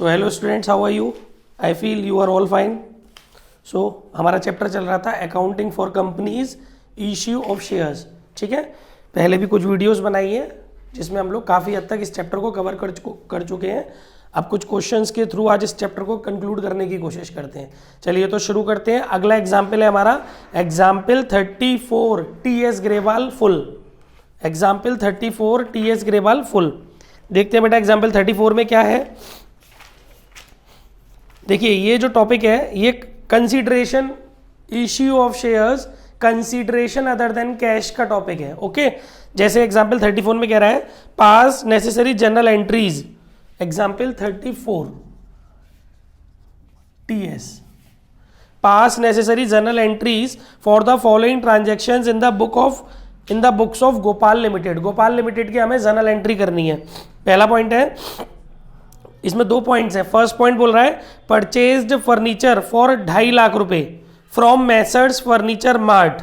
So hello students, how are you? I feel you are all fine. So हमारा chapter चल रहा था accounting for companies issue of shares. ठीक है, पहले भी कुछ वीडियोस बनाई है जिसमें हम लोग काफ़ी हद तक इस चैप्टर को कवर कर चुके हैं. अब कुछ क्वेश्चंस के थ्रू आज इस चैप्टर को कंक्लूड करने की कोशिश करते हैं. चलिए तो शुरू करते हैं. अगला एग्जाम्पल है हमारा example 34 T.S.. Grewal full. Example 34 T.S.. Grewal full. देखते हैं बेटा एग्जाम्पल 34 में क्या है. देखिए ये जो टॉपिक है ये consideration issue of shares consideration other than cash का टॉपिक है. ओके, जैसे एग्जाम्पल 34 में कह रहा है pass necessary journal entries. Example 34 TS pass necessary journal entries for the following transactions in the books of Gopal limited. Gopal limited की हमें general entry करनी है. पहला पॉइंट है, इसमें दो पॉइंट्स है. फर्स्ट पॉइंट बोल रहा है परचेज्ड फर्नीचर फॉर 2.5 लाख रुपए from messrs furniture mart.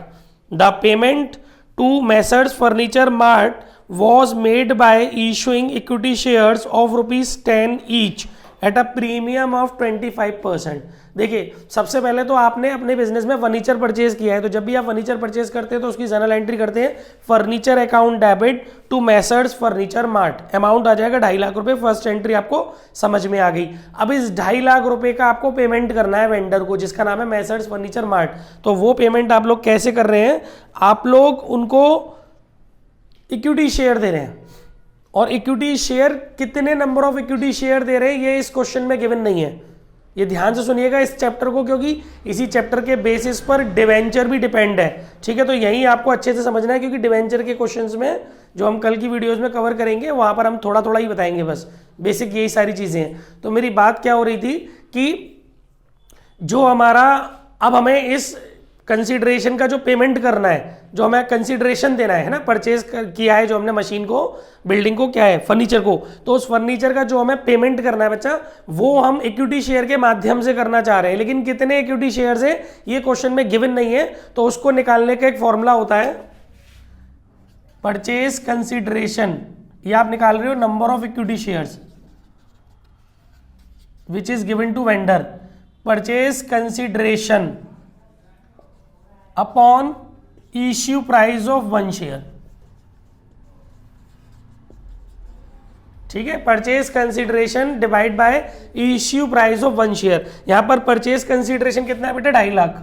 The payment to messrs furniture mart was made by issuing equity shares of ₹10 each at a premium of 25%. देखिए सबसे पहले तो आपने अपने बिजनेस में फर्नीचर परचेज किया है, तो जब भी आप फर्नीचर परचेज करते हैं तो उसकी जनरल एंट्री करते हैं furniture account debit to messrs furniture mart. Amount आ जाएगा 2.5 लाख रुपए. फर्स्ट एंट्री आपको समझ में आ गई. अब इस 2.5 लाख रुपए का आपको पेमेंट करना है वेंडर को जिसका नाम है मैसर्स फर्नीचर मार्ट. तो वो पेमेंट आप लोग कैसे कर रहे हैं? आप लोग उनको इक्विटी शेयर दे रहे हैं. और इक्विटी शेयर कितने नंबर ऑफ इक्विटी शेयर दे रहे हैं ये इस क्वेश्चन में गिवन नहीं है. ये ध्यान से सुनिएगा इस चैप्टर को, क्योंकि इसी चैप्टर के बेसिस पर डिवेंचर भी डिपेंड है. ठीक है, तो यही आपको अच्छे से समझना है, क्योंकि डिवेंचर के क्वेश्चंस में जो हम कल की वीडियोस में कवर करेंगे वहां पर हम थोड़ा थोड़ा ही बताएंगे. बस बेसिक यही सारी चीजें हैं. तो मेरी बात क्या हो रही थी कि जो हमारा अब हमें इस कंसीडरेशन का जो पेमेंट करना है, जो हमें कंसीडरेशन देना है ना, परचेज किया है जो हमने मशीन को, बिल्डिंग को, क्या है, फर्नीचर को, तो उस फर्नीचर का जो हमें पेमेंट करना है बच्चा, वो हम इक्विटी शेयर के माध्यम से करना चाह रहे हैं. लेकिन कितने इक्विटी शेयर है ये क्वेश्चन में गिवन नहीं है. तो उसको निकालने का एक फॉर्मूला होता है परचेज कंसीडरेशन. ये आप निकाल रहे हो number of equity shares which is given to vendor. Purchase consideration upon issue price of 1 share. ठीक है, purchase consideration divide by issue price of 1 share. यहां पर परचेज कंसीडरेशन कितना है बेटा? 2.5 लाख.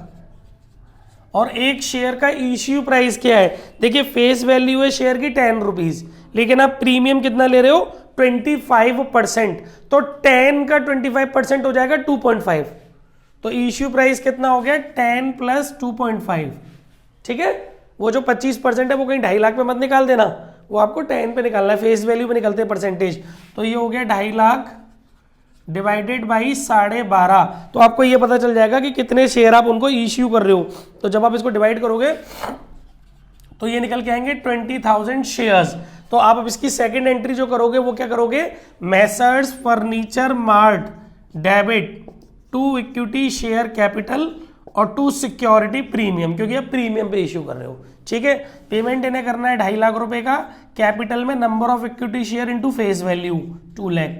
और एक शेयर का इश्यू प्राइस क्या है? देखिए फेस वैल्यू है शेयर की 10 रुपीज, लेकिन आप प्रीमियम कितना ले रहे हो? 25%. तो 10 का 25% हो जाएगा 2.5. तो इश्यू प्राइस कितना हो गया? 10 + 2.5. ठीक है, वो जो 25% है वो कहीं 2.5 लाख पे मत निकाल देना, वो आपको 10 पे निकालना है. फेस वैल्यू पे निकलते हैं परसेंटेज. तो ये हो गया 2.5 लाख डिवाइडेड बाई 12.5. तो आपको ये पता चल जाएगा कि कितने शेयर आप उनको इश्यू कर रहे हो. तो जब आप इसको डिवाइड करोगे तो ये निकल के आएंगे 20,000 शेयर्स. तो आप अब इसकी सेकेंड एंट्री जो करोगे वो क्या करोगे? Messrs furniture mart debit to equity share capital और टू सिक्योरिटी प्रीमियम, क्योंकि आप प्रीमियम पे इश्यू कर रहे हो. ठीक है, पेमेंट इन्हें करना है 2.5 लाख रुपए का. कैपिटल में number of equity share into face value 2 lakh,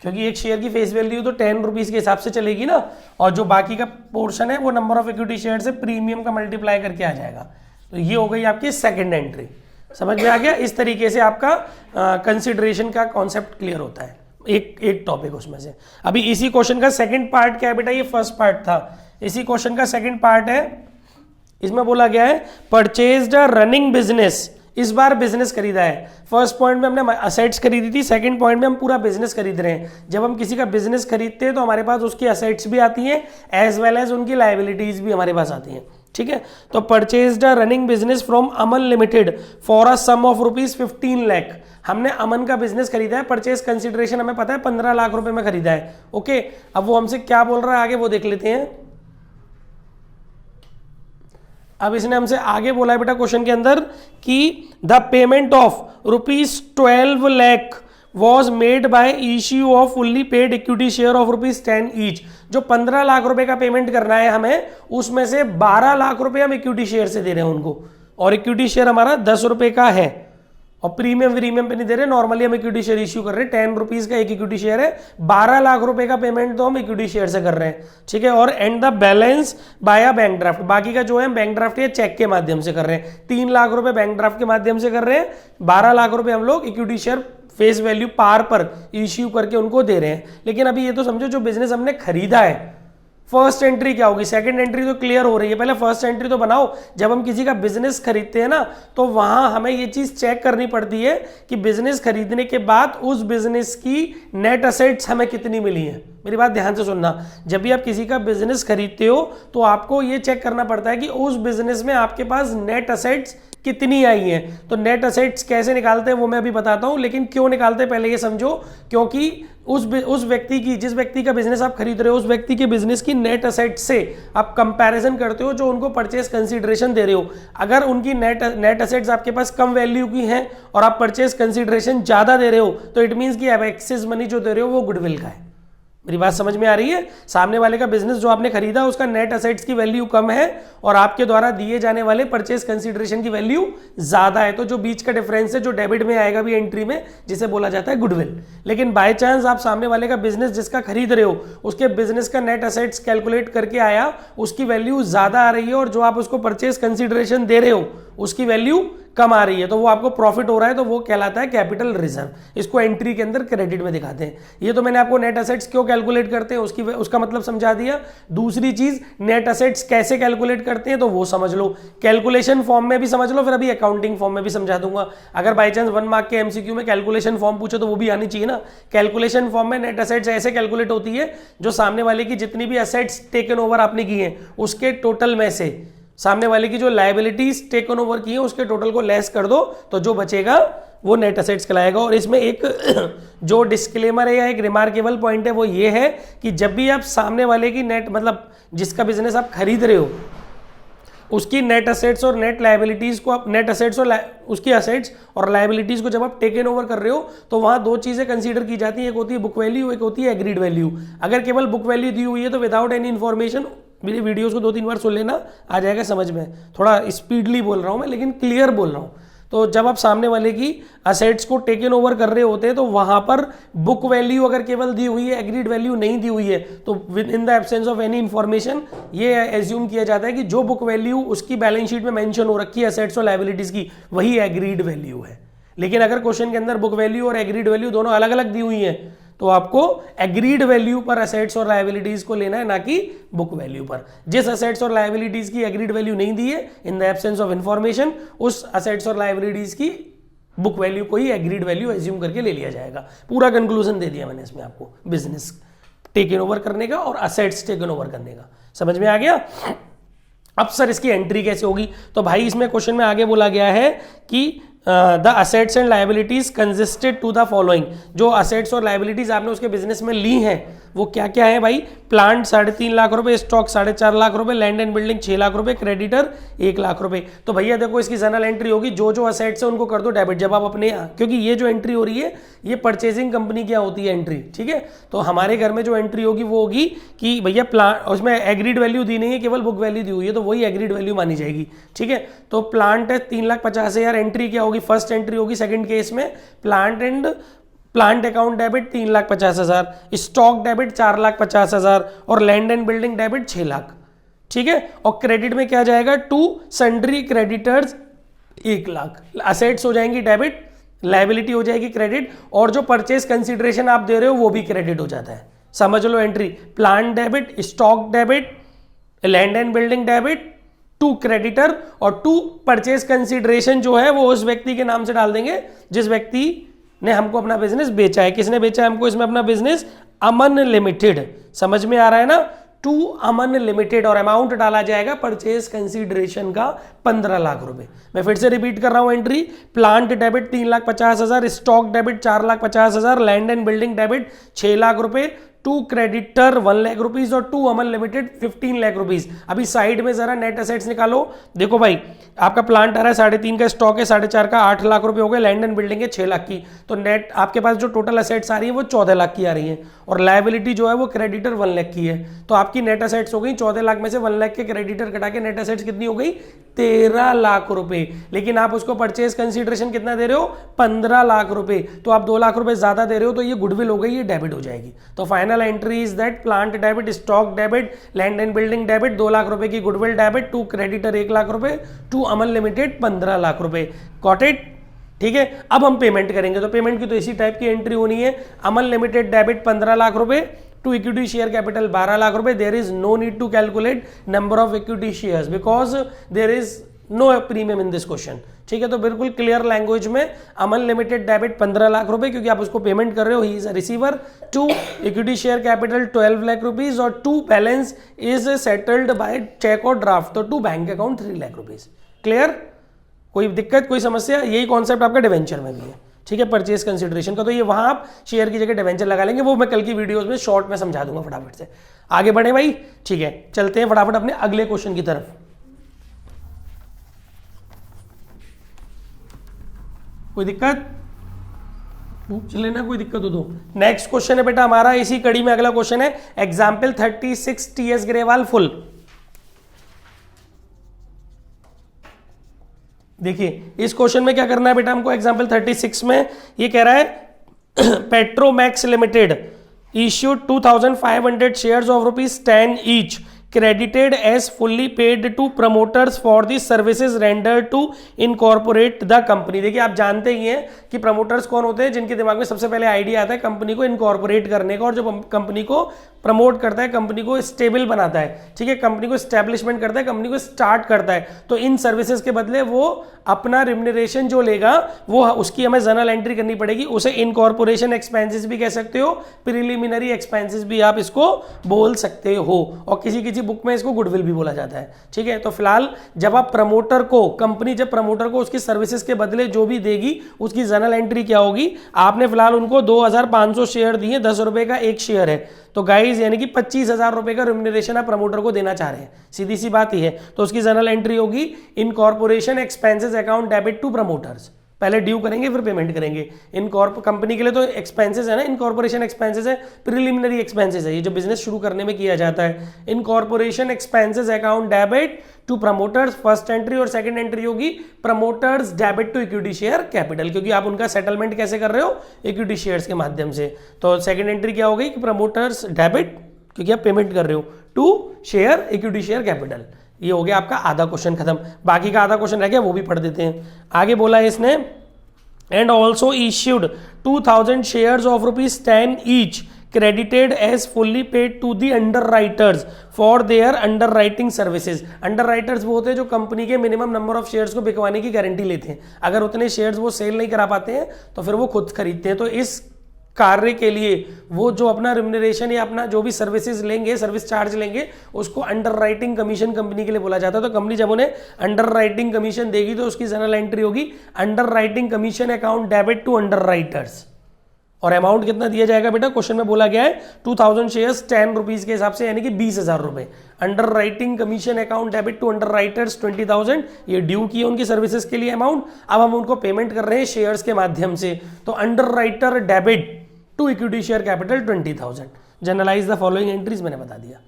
क्योंकि एक शेयर की फेस वैल्यू तो 10 रुपीज के हिसाब से चलेगी ना, और जो बाकी का पोर्शन है वो नंबर ऑफ इक्विटी शेयर से प्रीमियम का मल्टीप्लाई करके आ जाएगा. तो ये हो गई आपकी सेकेंड एंट्री. समझ में आ गया? इस तरीके से आपका कंसिडरेशन का कॉन्सेप्ट क्लियर होता है. एक टॉपिक उसमें से. अभी इसी क्वेश्चन का सेकंड पार्ट क्या है बेटा? ये फर्स्ट पार्ट था. इसी क्वेश्चन का सेकंड पार्ट है. इसमें बोला गया है परचेज्ड अ रनिंग बिजनेस. इस बार बिजनेस खरीदा है. फर्स्ट पॉइंट में हमने असेट्स खरीदी थी, सेकंड पॉइंट में हम पूरा बिजनेस खरीद रहे हैं. जब हम किसी का बिजनेस खरीदते हैं तो हमारे पास उसकी असेट्स भी आती हैं एज वेल एज उनकी लायबिलिटीज भी हमारे पास आती हैं. ठीक है, तो purchased a running business from Aman limited for a sum of ₹15 lakh. हमने अमन का बिजनेस खरीदा है. परचेज कंसीडरेशन हमें पता है 15 लाख रुपए में खरीदा है. ओके, अब वो हमसे क्या बोल रहा है आगे वो देख लेते हैं. अब इसने हमसे आगे बोला है बेटा क्वेश्चन के अंदर कि the payment of ₹12 lakh was made by issue off fully paid equity share of ₹10 each. जो 15 लाख रुपए का पेमेंट करना है हमें, उसमें से 12 लाख रुपए हम इक्विटी शेयर से दे रहे हैं उनको, और इक्विटी शेयर हमारा 10 रुपए का है. और प्रीमियम पे नहीं दे रहे, नॉर्मली हम इक्विटी शेयर इश्यू कर रहे हैं। 10 रुपीज का एक इक्विटी शेयर है, 12 लाख रुपए का पेमेंट तो हम इक्विटी शेयर से कर रहे हैं, ठीक है। और and the balance bye a bank draft, बाकी का जो है बैंक ड्राफ्ट या चेक के माध्यम से कर रहे हैं। 3 लाख रुपए बैंक ड्राफ्ट के माध्यम से कर रहे हैं, 12 लाख रुपए हम लोग इक्विटी शेयर फेस वैल्यू पार पर इश्यू करके उनको दे रहे हैं। लेकिन अभी ये तो समझो जो बिजनेस हमने खरीदा है, फर्स्ट एंट्री क्या होगी, सेकंड एंट्री तो क्लियर हो रही है, पहले फर्स्ट एंट्री तो बनाओ। जब हम किसी का बिजनेस खरीदते हैं ना, तो वहां हमें ये चीज चेक करनी पड़ती है कि बिजनेस खरीदने के बाद उस बिजनेस की नेट असेट्स हमें कितनी मिली है। मेरी बात ध्यान से सुनना, जब भी आप किसी का बिजनेस खरीदते हो तो आपको ये चेक करना पड़ता है कि उस बिजनेस में आपके पास नेट असेट्स कितनी आई हैं। तो नेट असेट्स कैसे निकालते हैं वो मैं अभी बताता हूं, लेकिन क्यों निकालते हैं पहले ये समझो। क्योंकि उस व्यक्ति की, जिस व्यक्ति का बिजनेस आप खरीद रहे हो, उस व्यक्ति के बिजनेस की नेट असेट से आप कंपैरिजन करते हो जो उनको परचेस कंसीडरेशन दे रहे हो। अगर उनकी नेट असेट्स आपके पास कम वैल्यू की हैं और आप परचेस कंसीडरेशन ज्यादा दे रहे हो, तो इट मीन्स कि आप एक्सेस मनी जो दे रहे हो वो गुडविल का है। मेरी बात समझ में आ रही है। सामने वाले का बिजनेस जो आपने खरीदा उसका नेट असेट्स की वैल्यू कम है और आपके द्वारा दिए जाने वाले परचेस कंसीडरेशन की वैल्यू ज्यादा है, तो जो बीच का डिफरेंस है जो डेबिट में आएगा भी एंट्री में, जिसे बोला जाता है गुडविल। लेकिन बाय चांस आप सामने वाले का बिजनेस जिसका खरीद रहे हो उसके बिजनेस का नेट असेट्स कैलकुलेट करके आया, उसकी वैल्यू ज्यादा आ रही है और जो आप उसको परचेस कंसीडरेशन दे रहे हो उसकी वैल्यू कम आ रही है, तो वो आपको प्रॉफिट हो रहा है, तो वो कहलाता है कैपिटल रिजर्व। इसको एंट्री के अंदर क्रेडिट में दिखाते हैं। ये तो मैंने आपको नेट असेट्स क्यों कैलकुलेट करते हैं उसका मतलब समझा दिया। दूसरी चीज, नेट असेट्स कैसे कैलकुलेट करते हैं तो वो समझ लो, कैलकुलेशन फॉर्म में भी समझ लो, फिर अभी अकाउंटिंग फॉर्म में भी समझा दूंगा। अगर बाई चांस 1 मार्क के एमसीक्यू में कैलकुलेशन फॉर्म पूछो तो वो भी आनी चाहिए ना। कैलकुलेशन फॉर्म में नेट असेट्स ऐसे कैलकुलेट होती है, जो सामने वाले की जितनी भी असेट्स टेकन ओवर आपने की है उसके टोटल में से सामने वाले की जो लायबिलिटीज टेकन ओवर की है उसके टोटल को लेस कर दो, तो जो बचेगा वो नेट असेट्स कहलाएगा। और इसमें एक जो डिस्क्लेमर है या एक रिमार्केबल पॉइंट है वो ये है कि जब भी आप सामने वाले की नेट, मतलब जिसका बिजनेस आप खरीद रहे हो उसकी नेट असेट्स और नेट लायबिलिटीज को आप, नेट असेट्स और उसकी असेट्स और लायबिलिटीज को जब आप टेकन ओवर कर रहे हो तो वहां दो चीजें कंसीडर की जाती है, एक होती है बुक वैल्यू, एक होती है एग्रीड वैल्यू। अगर केवल बुक वैल्यू दी हुई है तो विदाउट एनी इन्फॉर्मेशन, मेरी वीडियोस को 2-3 बार सुन लेना, आ जाएगा समझ में। थोड़ा स्पीडली बोल रहा हूं मैं लेकिन क्लियर बोल रहा हूं। तो जब आप सामने वाले की असेट्स को टेकन ओवर कर रहे होते हैं तो वहां पर बुक वैल्यू अगर केवल दी हुई है, एग्रीड वैल्यू नहीं दी हुई है, तो with in the absence of any information ये एज्यूम किया जाता है कि जो बुक वैल्यू उसकी बैलेंस शीट में मेंशन हो रखी है असेट्स और लायबिलिटीज की, वही एग्रीड वैल्यू है। लेकिन अगर क्वेश्चन के अंदर बुक वैल्यू और एग्रीड वैल्यू दोनों अलग अलग दी हुई है तो आपको एग्रीड वैल्यू पर असेट्स और लायबिलिटीज को लेना है, ना कि बुक वैल्यू पर। जिस असेट्स और लायबिलिटीज की एग्रीड वैल्यू नहीं दी है, in the absence of information, उस असेट्स और लायबिलिटीज की बुक वैल्यू को ही एग्रीड वैल्यू एज्यूम करके ले लिया जाएगा। पूरा कंक्लूजन दे दिया मैंने इसमें आपको, बिजनेस टेकन ओवर करने का और असेट्स टेकन ओवर करने का। समझ में आ गया? अब सर इसकी एंट्री कैसे होगी? तो भाई इसमें क्वेश्चन में आगे बोला गया है कि the assets and liabilities consisted to the following. जो असेट्स और लायबिलिटीज आपने उसके बिजनेस में ली हैं वो क्या क्या है भाई? प्लांट 3.5 लाख रुपए, स्टॉक 4.5 लाख रुपए, लैंड एंड बिल्डिंग 6 लाख रुपए, क्रेडिटर 1 लाख रुपए। तो भैया देखो इसकी जनरल एंट्री होगी, जो जो असेट्स है उनको कर दो डेबिट। जब आप अपने, क्योंकि ये जो एंट्री हो रही है ये परचेजिंग कंपनी क्या होती है एंट्री, ठीक है। तो हमारे घर में जो एंट्री होगी वो होगी कि भैया प्लांट, उसमें एग्रीड वैल्यू दी नहीं है, केवल बुक वैल्यू दी हुई है, तो वही एग्रीड वैल्यू मानी जाएगी, ठीक है। तो प्लांट है 3,50,000, एंट्री क्या होगी? फर्स्ट एंट्री होगी सेकंड केस में, plant account debit 3,50,000, stock debit 4,50,000 और land and building debit 6 lakh, ठीक है। और क्रेडिट में क्या जाएगा? To sundry creditors 1 lakh. Assets हो जाएंगी डेबिट, लायबिलिटी हो जाएगी क्रेडिट, और जो परचेस कंसीडरेशन आप दे रहे हो वो भी क्रेडिट हो जाता है। समझ लो entry, plant debit, stock debit, land and building debit, 2 creditor और 2 परचेस कंसीडरेशन जो है वो उस व्यक्ति के नाम से डाल देंगे जिस व्यक्ति ने हमको अपना बिजनेस बेचा है। किसने बेचा है हमको इसमें अपना बिजनेस? अमन लिमिटेड। समझ में आ रहा है ना? टू अमन लिमिटेड, और अमाउंट डाला जाएगा परचेस कंसीडरेशन का 15 लाख रुपए। मैं फिर से रिपीट कर रहा हूं entry, plant debit 3,50,000, stock debit 4,50,000, land and building debit 6 lakh रुपए, 2 क्रेडिटर 1 लाख रुपीज और 2 अमन लिमिटेड 15 लाख रुपीज। अभी साइड में जरा नेट असेट्स निकालो। देखो भाई आपका प्लांट आ रहा है 3.5 का, स्टॉक है 4.5 का, 8 लाख रुपए हो गए, लैंड एंड बिल्डिंग है 6 लाख की, तो नेट आपके पास जो टोटल असेट्स आ रही है वो 14 लाख की आ रही है, और लायबिलिटी जो है वो क्रेडिटर 1 लाख की है। तो आपकी नेट असेट्स हो गई 14 लाख में से 1 लाख के क्रेडिटर कटा के नेट असेट्स कितनी हो गई? 13 लाख रुपए, लेकिन आप उसको परचेज कंसीडरेशन कितना दे रहे हो 15 लाख रुपए, तो आप 2 लाख रुपए ज्यादा दे रहे हो, तो ये गुडविल हो गई, ये डेबिट हो जाएगी। तो final entry is that plant debit, stock debit, land and building debit 2 lakh रुपए की goodwill debit, to creditor 1 lakh रुपए, टू अमन लिमिटेड 15 लाख रुपए। Got it? ठीक है, अब हम पेमेंट करेंगे, तो पेमेंट की तो इसी टाइप की एंट्री होनी है। अमन लिमिटेड डेबिट 15 लाख रुपए, to equity share capital 12 lakh रुपए। There is no need to calculate number of equity shares because there is no premium in this question. ठीक है, तो बिल्कुल क्लियर लैंग्वेज में अमन लिमिटेड डेबिट 15 लाख रुपए क्योंकि आप उसको पेमेंट कर रहे हो, he is a receiver. To equity share capital 12 lakh rupees, और to balance is settled by cheque और ड्राफ्ट, तो to bank account 3 lakh rupees. Clear? कोई दिक्कत, कोई समस्या? यही कॉन्सेप्ट आपका डिवेंचर में भी है। ठीक है, परचेज कंसिडरेशन का, तो ये वहां आप शेयर की जगह डिवेंचर लगा लेंगे, वो मैं कल की वीडियोस में शॉर्ट में समझा दूंगा फटाफट से। आगे बढ़े भाई? ठीक है, चलते हैं फटाफट अपने अगले क्वेश्चन की तरफ। कोई दिक्कत? पूछ लेना, कोई दिक्कत हो तो। नेक्स्ट क्वेश्चन है बेटा हमारा इसी कड़ी में अगला क्वेश्चन है, एग्जाम्पल 36 टीएस ग्रेवाल फुल। देखिए इस क्वेश्चन में क्या करना है बेटा हमको, एग्जाम्पल 36 में ये कह रहा है Petromax limited issued 2500 shares of ₹10 each credited as fully paid to promoters for the services rendered to incorporate the company। देखिए आप जानते ही हैं कि प्रमोटर्स कौन होते हैं, जिनके दिमाग में सबसे पहले आइडिया आता है कंपनी को इनकॉर्पोरेट करने का, और जो कंपनी को प्रमोट करता है, कंपनी को स्टेबल बनाता है, ठीक है, कंपनी को स्टैब्लिशमेंट करता है, कंपनी को स्टार्ट करता है, तो इन सर्विसेज के बदले वो अपना रिम्यूनरेशन जो लेगा वो उसकी हमें जर्नल एंट्री करनी पड़ेगी। उसे इनकॉर्पोरेशन एक्सपेंसेस भी कह सकते हो, प्रिलिमिनरी एक्सपेंसेस भी आप इसको बोल सकते हो, और किसी बुक में इसको गुडविल भी बोला जाता है। ठीक है, तो फिलहाल जब आप प्रमोटर को, कंपनी जब प्रमोटर को उसकी सर्विसेज के बदले जो भी देगी उसकी जर्नल एंट्री क्या होगी, आपने फिलहाल उनको 2500 शेयर दिए, 10 रुपए का एक शेयर है, तो गाइज यानी कि 25,000 रुपए का रिम्यूनरेशन आप प्रमोटर को देना चाह रहे हैं, सीधी सी बात ही है, तो उसकी जर्नल एंट्री होगी incorporation expenses account debit to promoters. पहले ड्यू करेंगे फिर पेमेंट करेंगे। कंपनी के लिए तो एक्सपेंसेस है ना, इनकॉर्पोरेशन एक्सपेंसेस है, प्रिलिमिनरी एक्सपेंसेस है, ये जो बिजनेस शुरू करने में किया जाता है। Incorporation expenses account debit to promoters, first entry, और सेकंड एंट्री होगी promoters debit to equity share capital, क्योंकि आप उनका सेटलमेंट कैसे कर रहे हो, इक्विटी शेयर्स के माध्यम से। तो सेकंड एंट्री क्या होगी कि प्रमोटर्स डेबिट, क्योंकि आप पेमेंट कर रहे हो, to share equity share capital. ये हो गया आपका आधा क्वेश्चन खत्म, बाकी का आधा क्वेश्चन रह गया, वो भी पढ़ देते हैं। आगे बोला है इसने, and also issued 2000 shares of ₹10 each credited as fully paid to the underwriters for their underwriting services। underwriters वो होते हैं जो कंपनी के मिनिमम नंबर ऑफ शेयर्स को बिकवाने की गारंटी लेते हैं, अगर उतने शेयर्स वो सेल नहीं करा पाते हैं तो फिर वो खुद खरीदते हैं। तो इस कार्य के लिए वो जो अपना रिम्यूनरेशन या अपना जो भी सर्विसेज लेंगे, सर्विस चार्ज लेंगे, उसको अंडरराइटिंग कमीशन कंपनी के लिए बोला जाता है। तो कंपनी जब उन्हें अंडरराइटिंग कमीशन देगी तो उसकी जर्नल एंट्री होगी underwriting commission account debit to underwriters, और अमाउंट कितना दिया जाएगा बेटा, क्वेश्चन में बोला गया है 2000 शेयर्स 10 रुपीज के हिसाब से, यानी कि 20,000 रुपए। Underwriting commission account debit to underwriters 20,000, ये ड्यू की उनकी सर्विसेज के लिए अमाउंट, अब हम उनको पेमेंट कर रहे हैं शेयर्स के माध्यम से, तो underwriter debit to equity share capital 20,000। Journalise the following entries मैंने बता दिया,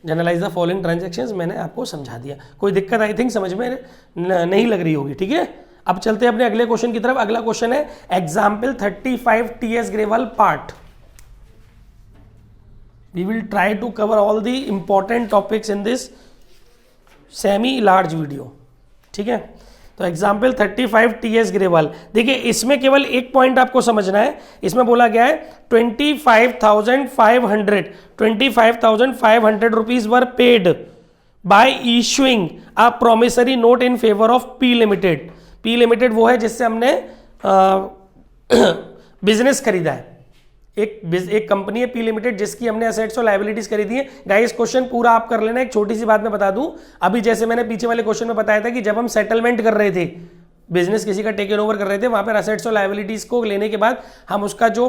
जनरलाइज द फॉलोइंग ट्रांजेक्शंस मैंने आपको समझा दिया। कोई दिक्कत आई थिंक समझ में नहीं लग रही होगी, ठीक है। अब चलते हैं अपने अगले क्वेश्चन की तरफ। अगला क्वेश्चन है example 35 TS Grewal part. We will try to cover all the important topics in this semi large video, ठीक है। तो एग्जाम्पल 35 टीएस ग्रेवाल, देखिए इसमें केवल एक पॉइंट आपको समझना है। इसमें बोला गया है 25,500 rupees were paid by issuing a promissory note in favour of P limited. P limited वो है जिससे हमने बिजनेस खरीदा है, एक कंपनी है पी लिमिटेड जिसकी हमने असेट्स और लायबिलिटीज खरीदी है। गाइस क्वेश्चन पूरा आप कर लेना। एक छोटी सी बात मैं बता दूं, अभी जैसे मैंने पीछे वाले क्वेश्चन में बताया था कि जब हम सेटलमेंट कर रहे थे, बिजनेस किसी का टेक ओवर कर रहे थे, वहां पर असेट्स और लायबिलिटीज को लेने के बाद हम उसका जो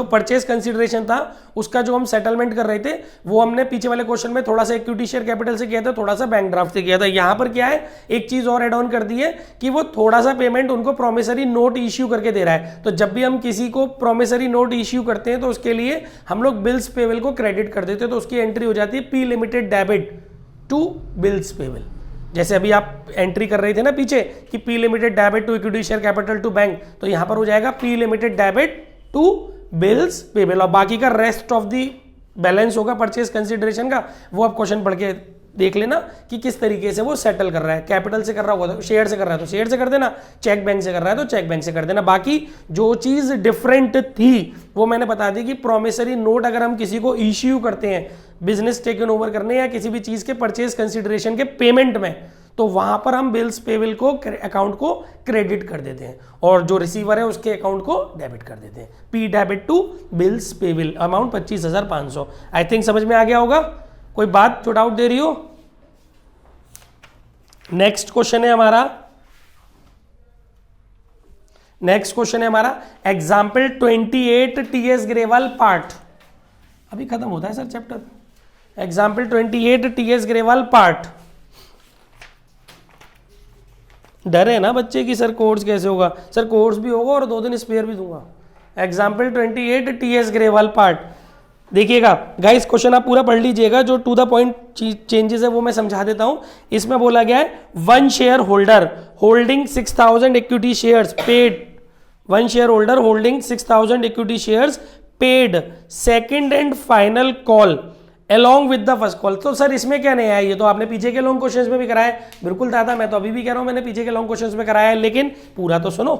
परचेज कंसिडरेशन था उसका जो हम सेटलमेंट कर रहे थे वो हमने पीछे वाले क्वेश्चन में थोड़ा सा इक्विटी शेयर कैपिटल से किया था, थोड़ा सा बैंक ड्राफ्ट से किया था। यहां पर क्या है, एक चीज और एड ऑन कर दी है कि वो थोड़ा सा पेमेंट उनको प्रोमिसरी नोट इश्यू करके दे रहा है। तो जब भी हम किसी को प्रोमिसरी नोट इश्यू करते हैं तो उसके लिए हम लोग बिल्स पेबल को क्रेडिट कर देते हैं, तो उसकी एंट्री हो जाती है P limited debit to bills payable. जैसे अभी आप एंट्री कर रहे थे ना पीछे कि P limited debit to equity share capital to bank, तो यहां पर हो जाएगा P limited debit to bills payable, और बाकी का रेस्ट ऑफ दी बैलेंस होगा परचेज कंसिडरेशन का, वो आप क्वेश्चन पढ़ के देख लेना कि किस तरीके से वो सेटल कर रहा है। कैपिटल से कर रहा होगा तो शेयर से कर रहा है तो शेयर से कर देना, चेक बैंक से कर रहा है तो चेक बैंक से कर देना। बाकी जो चीज डिफरेंट थी वो मैंने बता दी कि प्रोमिसरी नोट अगर हम किसी को इश्यू करते हैं बिजनेस टेकन ओवर करने या किसी भी चीज के परचेज कंसिडरेशन के पेमेंट में, तो वहां पर हम बिल्स पेबल को अकाउंट को क्रेडिट कर देते हैं और जो रिसीवर है उसके अकाउंट को डेबिट कर देते हैं। P debit to bills payable, amount 25,500। I think समझ में आ गया होगा। कोई बात जो डाउट दे रही हो? नेक्स्ट क्वेश्चन है हमारा एग्जाम्पल 28 टीएस ग्रेवाल पार्ट। अभी खत्म होता है sir chapter. Example 28 TS Grewal part. डर है ना बच्चे की सर कोर्स कैसे होगा? सर कोर्स भी होगा और 2 दिन स्पेयर भी दूंगा। Example 28 TS Grewal part. देखिएगा गाइस, क्वेश्चन आप पूरा पढ़ लीजिएगा, जो टू द पॉइंट चेंजेस है वो मैं समझा देता हूं। इसमें बोला गया है one share holder holding 6,000 equity shares paid, one share holder holding 6,000 equity shares paid second and final call along with the first call। तो सर इसमें क्या नया है? ये तो आपने पीछे के लॉन्ग क्वेश्चंस में भी कराया है। बिल्कुल दादा, मैं तो अभी भी कह रहा हूं मैंने पीछे के लॉन्ग क्वेश्चंस में कराया है, लेकिन पूरा तो सुनो।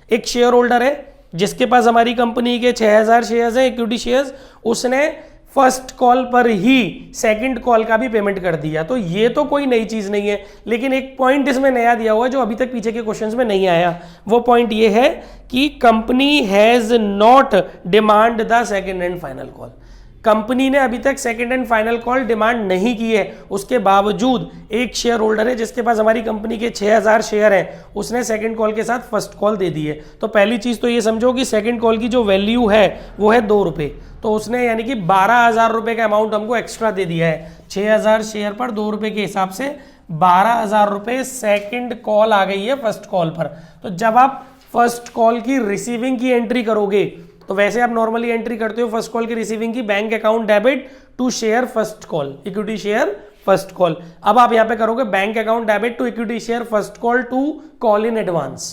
एक शेयर होल्डर है जिसके पास हमारी कंपनी के 6,000 शेयर्स हैं इक्विटी शेयर्स, उसने फर्स्ट कॉल पर ही सेकंड कॉल का भी पेमेंट कर दिया। तो ये तो कोई नई चीज नहीं है, लेकिन एक पॉइंट इसमें नया दिया हुआ है जो अभी तक पीछे के क्वेश्चंस में नहीं आया। वो पॉइंट ये है कि company has not demand the second and final call. Company ने अभी तक second and final call demand नहीं की है, उसके बावजूद एक शेयर होल्डर है जिसके पास हमारी कंपनी के 6,000 शेयर हैं, उसने सेकंड कॉल के साथ फर्स्ट कॉल दे दी है। तो पहली चीज तो ये समझो कि सेकंड कॉल की जो वैल्यू है वो है 2 रुपए, तो उसने यानी कि 12,000 रुपए का अमाउंट हमको एक्स्ट्रा दे दिया है। 6,000 शेयर पर 2 रुपए के हिसाब से 12,000 रुपए सेकेंड कॉल आ गई है फर्स्ट कॉल पर। तो जब आप फर्स्ट कॉल की रिसीविंग की एंट्री करोगे तो वैसे आप नॉर्मली एंट्री करते हो फर्स्ट कॉल की रिसीविंग की, bank account debit to share first call, equity share first call. अब आप यहां पे करोगे bank account debit to equity share first call to call in advance,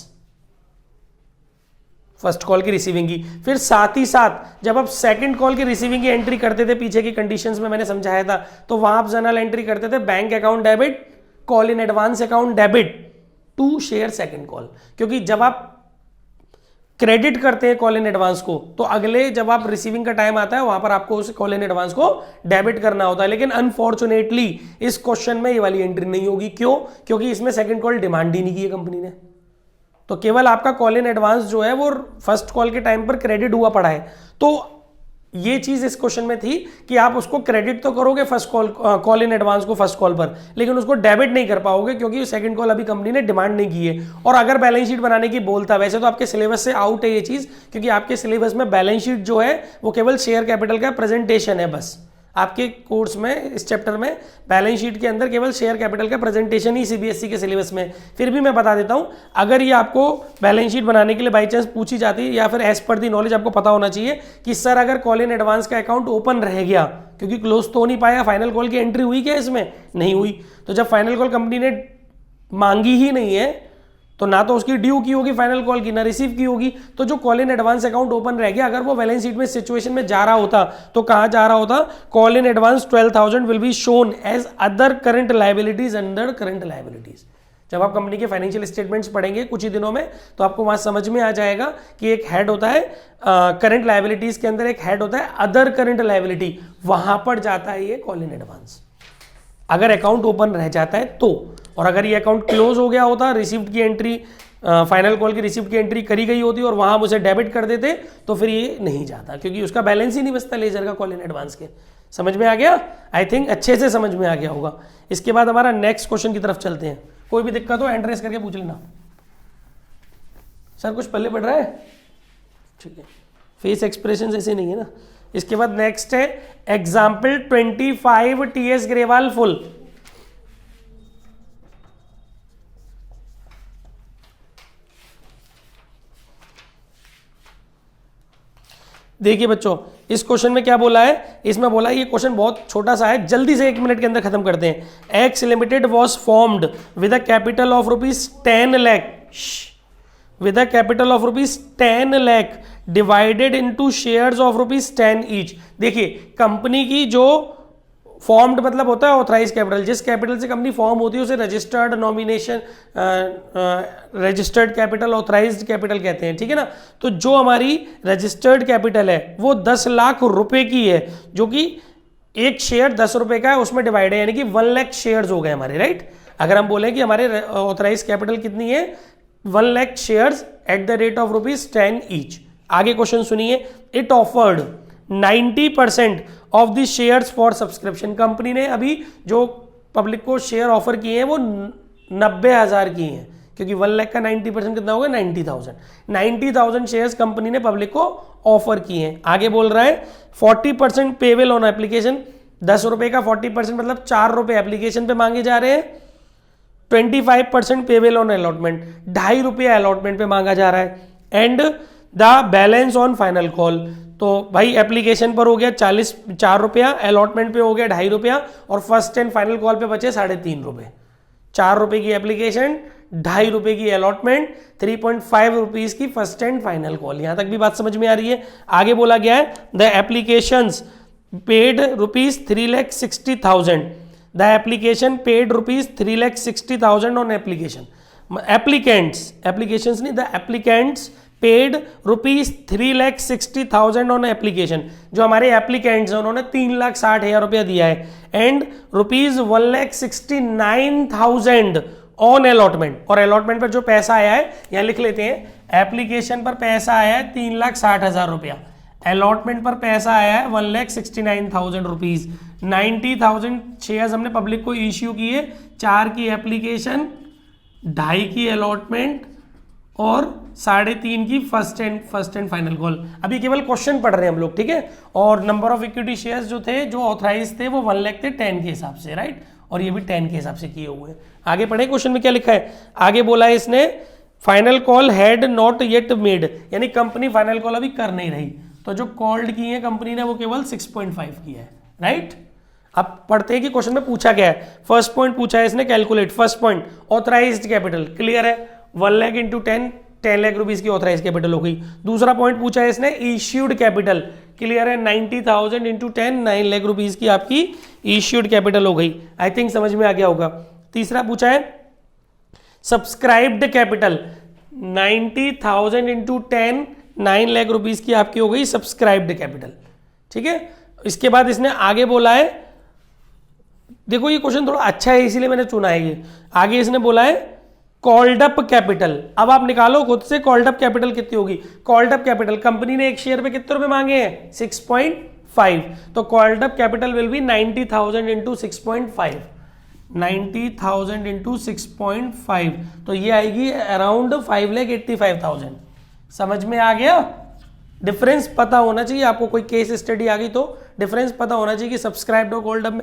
first call की रिसीविंग की। फिर साथ ही साथ जब आप सेकंड कॉल की रिसीविंग की एंट्री करते थे, पीछे की कंडीशंस में मैंने समझाया था, तो वहां आप जनरल एंट्री करते थे bank account debit call in advance account debit to share second call. क्योंकि जब आप क्रेडिट करते हैं कॉल इन एडवांस को, तो अगले जब आप रिसीविंग का टाइम आता है वहां पर आपको उस कॉल इन एडवांस को डेबिट करना होता है। लेकिन अनफॉर्चुनेटली इस क्वेश्चन में ये वाली एंट्री नहीं होगी। क्यों? क्योंकि इसमें सेकंड कॉल डिमांड ही नहीं की है कंपनी ने, तो केवल आपका कॉल इन एडवांस जो है वो फर्स्ट कॉल के टाइम पर क्रेडिट हुआ पड़ा है। तो ये चीज इस क्वेश्चन में थी कि आप उसको क्रेडिट तो करोगे फर्स्ट कॉल इन एडवांस को फर्स्ट कॉल पर, लेकिन उसको डेबिट नहीं कर पाओगे क्योंकि सेकंड कॉल अभी कंपनी ने डिमांड नहीं की है। और अगर बैलेंस शीट बनाने की बोलता, वैसे तो आपके सिलेबस से आउट है ये चीज, क्योंकि आपके सिलेबस में बैलेंस शीट जो है वो केवल शेयर कैपिटल का प्रेजेंटेशन है। बस आपके कोर्स में इस चैप्टर में बैलेंस शीट के अंदर केवल शेयर कैपिटल का प्रेजेंटेशन ही सीबीएसई के सिलेबस में। फिर भी मैं बता देता हूं, अगर ये आपको बैलेंस शीट बनाने के लिए बाई चांस पूछी जाती है, या फिर एज पर दी नॉलेज आपको पता होना चाहिए कि सर अगर कॉल इन एडवांस का अकाउंट ओपन रह गया, क्योंकि क्लोज तो हो नहीं पाया, फाइनल कॉल की एंट्री हुई क्या इसमें? नहीं हुई। तो जब फाइनल कॉल कंपनी ने मांगी ही नहीं है तो ना तो उसकी ड्यू की होगी फाइनल कॉल की, ना रिसीव की होगी। तो जो call in advance account open रह गया, अगर वो बैलेंस शीट में सिचुएशन में जा रहा होता तो कहां जा रहा होता? Call in advance 12,000 will be shown as other current liabilities under current liabilities. जब आप कंपनी के फाइनेंशियल स्टेटमेंट्स पढ़ेंगे कुछ ही दिनों में, तो आपको वहां समझ में आ जाएगा कि एक हेड होता है करंट लायबिलिटीज के अंदर, एक हेड होता है अदर करंट लायबिलिटी, वहां पर जाता है ये कॉल इन एडवांस अगर अकाउंट ओपन रह जाता है तो। और अगर ये अकाउंट क्लोज हो गया होता, रिसीव्ड की एंट्री फाइनल कॉल की रिसीव्ड की एंट्री करी गई होती और वहां उसे डेबिट कर देते, तो फिर ये नहीं जाता, क्योंकि उसका बैलेंस ही नहीं बचता लेजर का कॉल इन एडवांस के। समझ में आ गया? आई थिंक अच्छे से समझ में आ गया होगा। इसके बाद हमारा नेक्स्ट क्वेश्चन की तरफ चलते हैं। कोई भी दिक्कत हो एंड रेस करके पूछ लेना। सर कुछ पल्ले पड़ रहा है? ठीक है, फेस एक्सप्रेशन ऐसे नहीं है ना। इसके बाद नेक्स्ट है एग्जाम्पल 25 टीएस ग्रेवाल फुल। देखिए बच्चों, इस क्वेश्चन में क्या बोला है, इसमें बोला है, ये क्वेश्चन बहुत छोटा सा है, जल्दी से 1 मिनट के अंदर खत्म करते हैं। X limited was formed with a capital of ₹10 lakh, with a capital of ₹10 lakh divided into shares of ₹10 each। देखिए कंपनी की जो फॉर्म्ड मतलब होता है ऑथराइज कैपिटल, जिस कैपिटल से कंपनी फॉर्म होती है उसे registered nomination registered capital authorised capital कहते हैं, ठीक है ना। तो जो हमारी रजिस्टर्ड कैपिटल है वो 10 लाख रुपए की है, जो कि एक शेयर 10 रुपए का है, उसमें डिवाइड है, यानी कि 1 लाख शेयर्स हो गए हमारे, राइट। अगर हम बोले कि हमारे ऑथराइज कैपिटल कितनी है, 1 lakh shares at the rate of ₹10 each. आगे क्वेश्चन सुनिए, it offered 90% of the shares for subscription. Company ने अभी जो पब्लिक को शेयर ऑफर किए हैं वो 90,000 किए हैं, क्योंकि 1 लाख का 90% कितना होगा, 90,000 शेयर्स कंपनी ने पब्लिक को ऑफर किए हैं। आगे बोल रहा है 40% पेवेल ऑन एप्लीकेशन, 10 रुपए का 40% मतलब 4 रुपए एप्लीकेशन पे मांगे जा रहे हैं। 25% पेवेल ऑन अलॉटमेंट, 2.5 रुपया अलॉटमेंट पे मांगा जा रहा है। And the balance on final call, तो भाई एप्लीकेशन पर हो गया 4 रुपया, अलॉटमेंट पे हो गया 2.5 रुपया, और फर्स्ट एंड फाइनल कॉल पे बचे 3.5 रुपए। 4 रुपए की एप्लीकेशन, 2.5 रुपए की अलॉटमेंट, 3.5 रुपीज की फर्स्ट एंड फाइनल कॉल। यहां तक भी बात समझ में आ रही है। आगे बोला गया है the applications paid ₹3,60,000, the application paid ₹3,60,000 on application. Applications नहीं, the applicants paid ₹3,60,000 on application. जो हमारे एप्लीकेंट्स हैं उन्होंने 3,60,000 रुपया दिया है। एंड ₹1,69,000 ऑन अलॉटमेंट, और अलॉटमेंट पर जो पैसा आया है यहां लिख लेते हैं, एप्लीकेशन पर पैसा आया है 3,60,000 रुपया, अलॉटमेंट पर पैसा आया है 1,69,000 रुपीज। 90,000 शेयर्स हमने पब्लिक को इश्यू किए, 4 की एप्लीकेशन, 2.5 की अलॉटमेंट और 3.5 की फर्स्ट एंड फाइनल कॉल। अभी केवल क्वेश्चन पढ़ रहे हैं हम लोग, ठीक है। और नंबर ऑफ इक्विटी शेयर्स जो थे, जो ऑथराइज थे, वो 1 लाख थे 10 के हिसाब से, राइट। और ये भी 10 के हिसाब से किए हुए हैं। आगे पढ़े क्वेश्चन में क्या लिखा है। आगे बोला है इसने final call had not yet made, यानी कंपनी फाइनल कॉल अभी कर नहीं रही, तो जो कॉल्ड की है कंपनी ने वो केवल 6.5 की है, राइट। अब पढ़ते हैं कि क्वेश्चन में पूछा क्या है। फर्स्ट पॉइंट पूछा है इसने, calculate. First point authorised capital, clear है, 1 लाख इंटू 10 लाख रुपीज की ऑथराइज कैपिटल हो गई। दूसरा पॉइंट पूछा है इसने इश्यूड कैपिटल, क्लियर है, 90,000 इंटू 10 9 लाख रुपीज की आपकी इश्यूड कैपिटल हो गई। आई थिंक समझ में आ गया होगा। तीसरा पूछा है subscribed capital, 90,000 into 10 9 lakh rupees की आपकी हो गई सब्सक्राइब्ड कैपिटल, ठीक है। इसके बाद इसने आगे बोला है, देखो ये क्वेश्चन थोड़ा अच्छा है इसीलिए मैंने चुना है ये। आगे इसने बोला है कॉल्ड अप कैपिटल। अब आप निकालो खुद से कॉल्ड अप कैपिटल कितनी होगी। कॉल्ड अप कैपिटल, कंपनी ने एक शेयर पे कितने रुपए मांगे हैं, 6.5, तो called up capital will be 90,000 into 6.5, 90,000 into 6.5, तो ये आएगी अराउंड 5,85,000। समझ में आ गया। डिफरेंस पता होना चाहिए आपको, कोई केस स्टडी आ गई तो डिफरेंस पता होना चाहिए कि सब्सक्राइब्ड और कॉल्ड अप में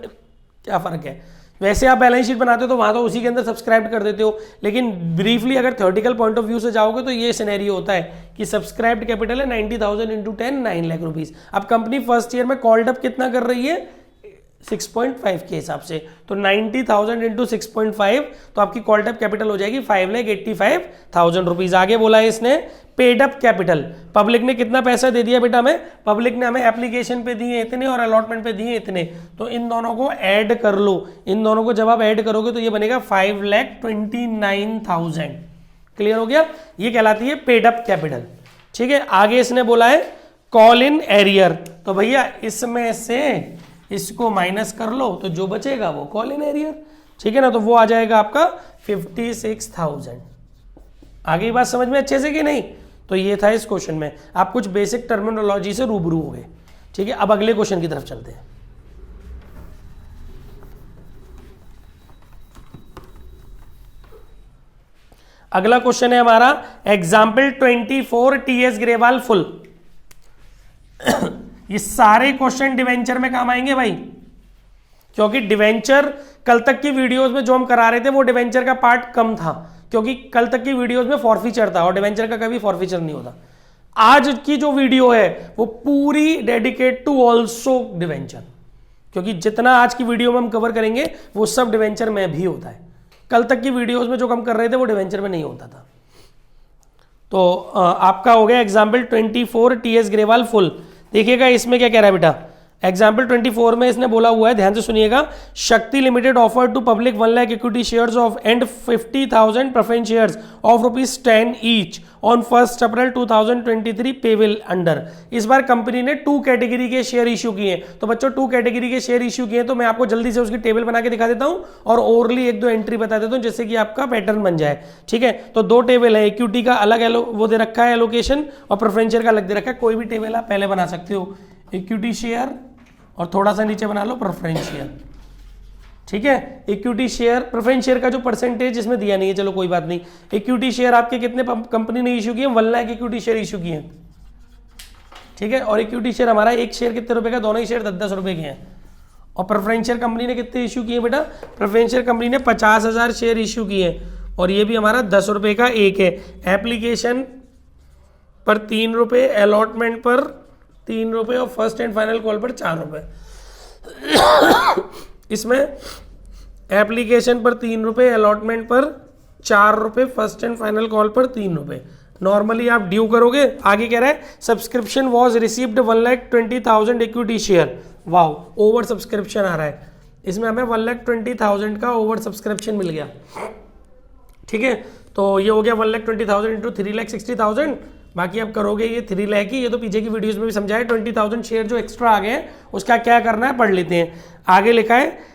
क्या फर्क है। वैसे आप बैलेंस शीट बनाते हो तो वहां तो उसी के अंदर सब्सक्राइब कर देते हो, लेकिन ब्रीफली अगर थ्योरेटिकल पॉइंट ऑफ व्यू से जाओगे तो ये सिनेरियो होता है कि सब्सक्राइब्ड कैपिटल है 90,000 इंटू 10 9 लाख रुपीज। अब कंपनी फर्स्ट ईयर में कॉल्ड अप कितना कर रही है, 6.5 के हिसाब से, तो 90,000 इंटू 6.5, तो आपकी कॉल्ड अप कैपिटल हो जाएगी 5,85,000 रुपीज। आगे बोला है इसने पेड अप कैपिटल, पब्लिक ने कितना पैसा दे दिया बेटा हमें, पब्लिक ने हमें एप्लीकेशन पे दिए इतने और अलॉटमेंट पे दिए इतने, तो इन दोनों को ऐड कर लो। इन दोनों को जब आप ऐड करोगे तो ये बनेगा 5,29,000। क्लियर हो गया, ये कहलाती है पेड अप कैपिटल, ठीक है। आगे इसने बोला है कॉल इन एरियर, तो भैया इसमें से इसको माइनस कर लो तो जो बचेगा वो कॉल इन एरियर, ठीक है ना, तो वो आ जाएगा आपका 56,000। आगे बात समझ में अच्छे से कि नहीं। तो ये था इस क्वेश्चन में, आप कुछ बेसिक टर्मिनोलॉजी से रूबरू हो गए, ठीक है। अब अगले क्वेश्चन की तरफ चलते हैं। अगला क्वेश्चन है हमारा एग्जाम्पल 24 टीएस ग्रेवाल फुल। ये सारे क्वेश्चन डिवेंचर में काम आएंगे भाई, क्योंकि डिवेंचर कल तक की वीडियोस में जो हम करा रहे थे वो डिवेंचर का पार्ट कम था, क्योंकि कल तक की वीडियोस में फॉरफीचर था और डिवेंचर का कभी फॉरफीचर नहीं होता। आज की जो वीडियो है वो पूरी डेडिकेट टू ऑल्सो डिवेंचर, क्योंकि जितना आज की वीडियो में हम कवर करेंगे वो सब डिवेंचर में भी होता है। कल तक की वीडियोस में जो हम कर रहे थे वो डिवेंचर में नहीं होता था। तो आपका हो गया एग्जाम्पल 24 टीएस ग्रेवाल फुल। देखिएगा इसमें क्या कह रहा है बेटा, एग्जाम्पल 24 में इसने बोला हुआ है, ध्यान से सुनिएगा, Shakti limited offer to public 1 lakh equity shares of and 50,000 preference shares of ₹10 each on 1 April 2023 payable under. इस बार कंपनी ने 2 कैटेगरी के शेयर इश्यू किए। तो बच्चों 2 कैटेगरी के शेयर इश्यू किए, तो मैं आपको जल्दी से उसकी टेबल बना के दिखा देता हूं और ओवरली 1-2 एंट्री बता देता हूं जिससे कि आपका पैटर्न बन जाए। ठीक है, तो 2 टेबल है, इक्विटी का अलग वो दे रखा है एलोकेशन और प्रेफरेंस शेयर का अलग दे रखा है। कोई भी टेबल आप पहले बना सकते हो, इक्विटी शेयर और थोड़ा सा नीचे बना लो प्रेफरेंस शेयर। ठीक है, इक्विटी शेयर, प्रेफरेंस शेयर का जो परसेंटेज इसमें दिया नहीं है, चलो कोई बात नहीं। इक्विटी शेयर आपके कितने कंपनी ने इश्यू किए, 1 लाख इक्विटी शेयर इश्यू किए हैं। ठीक है, और इक्विटी शेयर हमारा एक शेयर कितने रुपए का, दोनों ही शेयर 10-10 रुपए के हैं। और प्रेफरेंस शेयर कंपनी ने कितने इश्यू किए बेटा, प्रेफरेंस शेयर कंपनी ने 50,000 शेयर इश्यू किए और ये भी हमारा 10 रुपए का एक है। एप्लीकेशन पर 3 रुपए, अलॉटमेंट पर 3 रुपए और फर्स्ट एंड फाइनल कॉल पर 4 रुपए। इसमें एप्लीकेशन पर 3 रुपए, अलॉटमेंट पर 4 रुपए, फर्स्ट एंड फाइनल कॉल पर 3 रुपए। नॉर्मली आप ड्यू करोगे। आगे कह रहा है subscription was received 1,20,000 equity share. Wow, over subscription आ रहा है। इसमें हमें 1,20,000 का ओवर सब्सक्रिप्शन मिल गया। ठीक है, तो ये हो गया 1,20,000 इंटू 3,60,000। बाकी आप करोगे ये 3 लाख ही, ये तो पीछे की वीडियोस में भी समझाया। 20,000 शेयर जो एक्स्ट्रा आ गए हैं उसका क्या करना है पढ़ लेते हैं। आगे लिखा है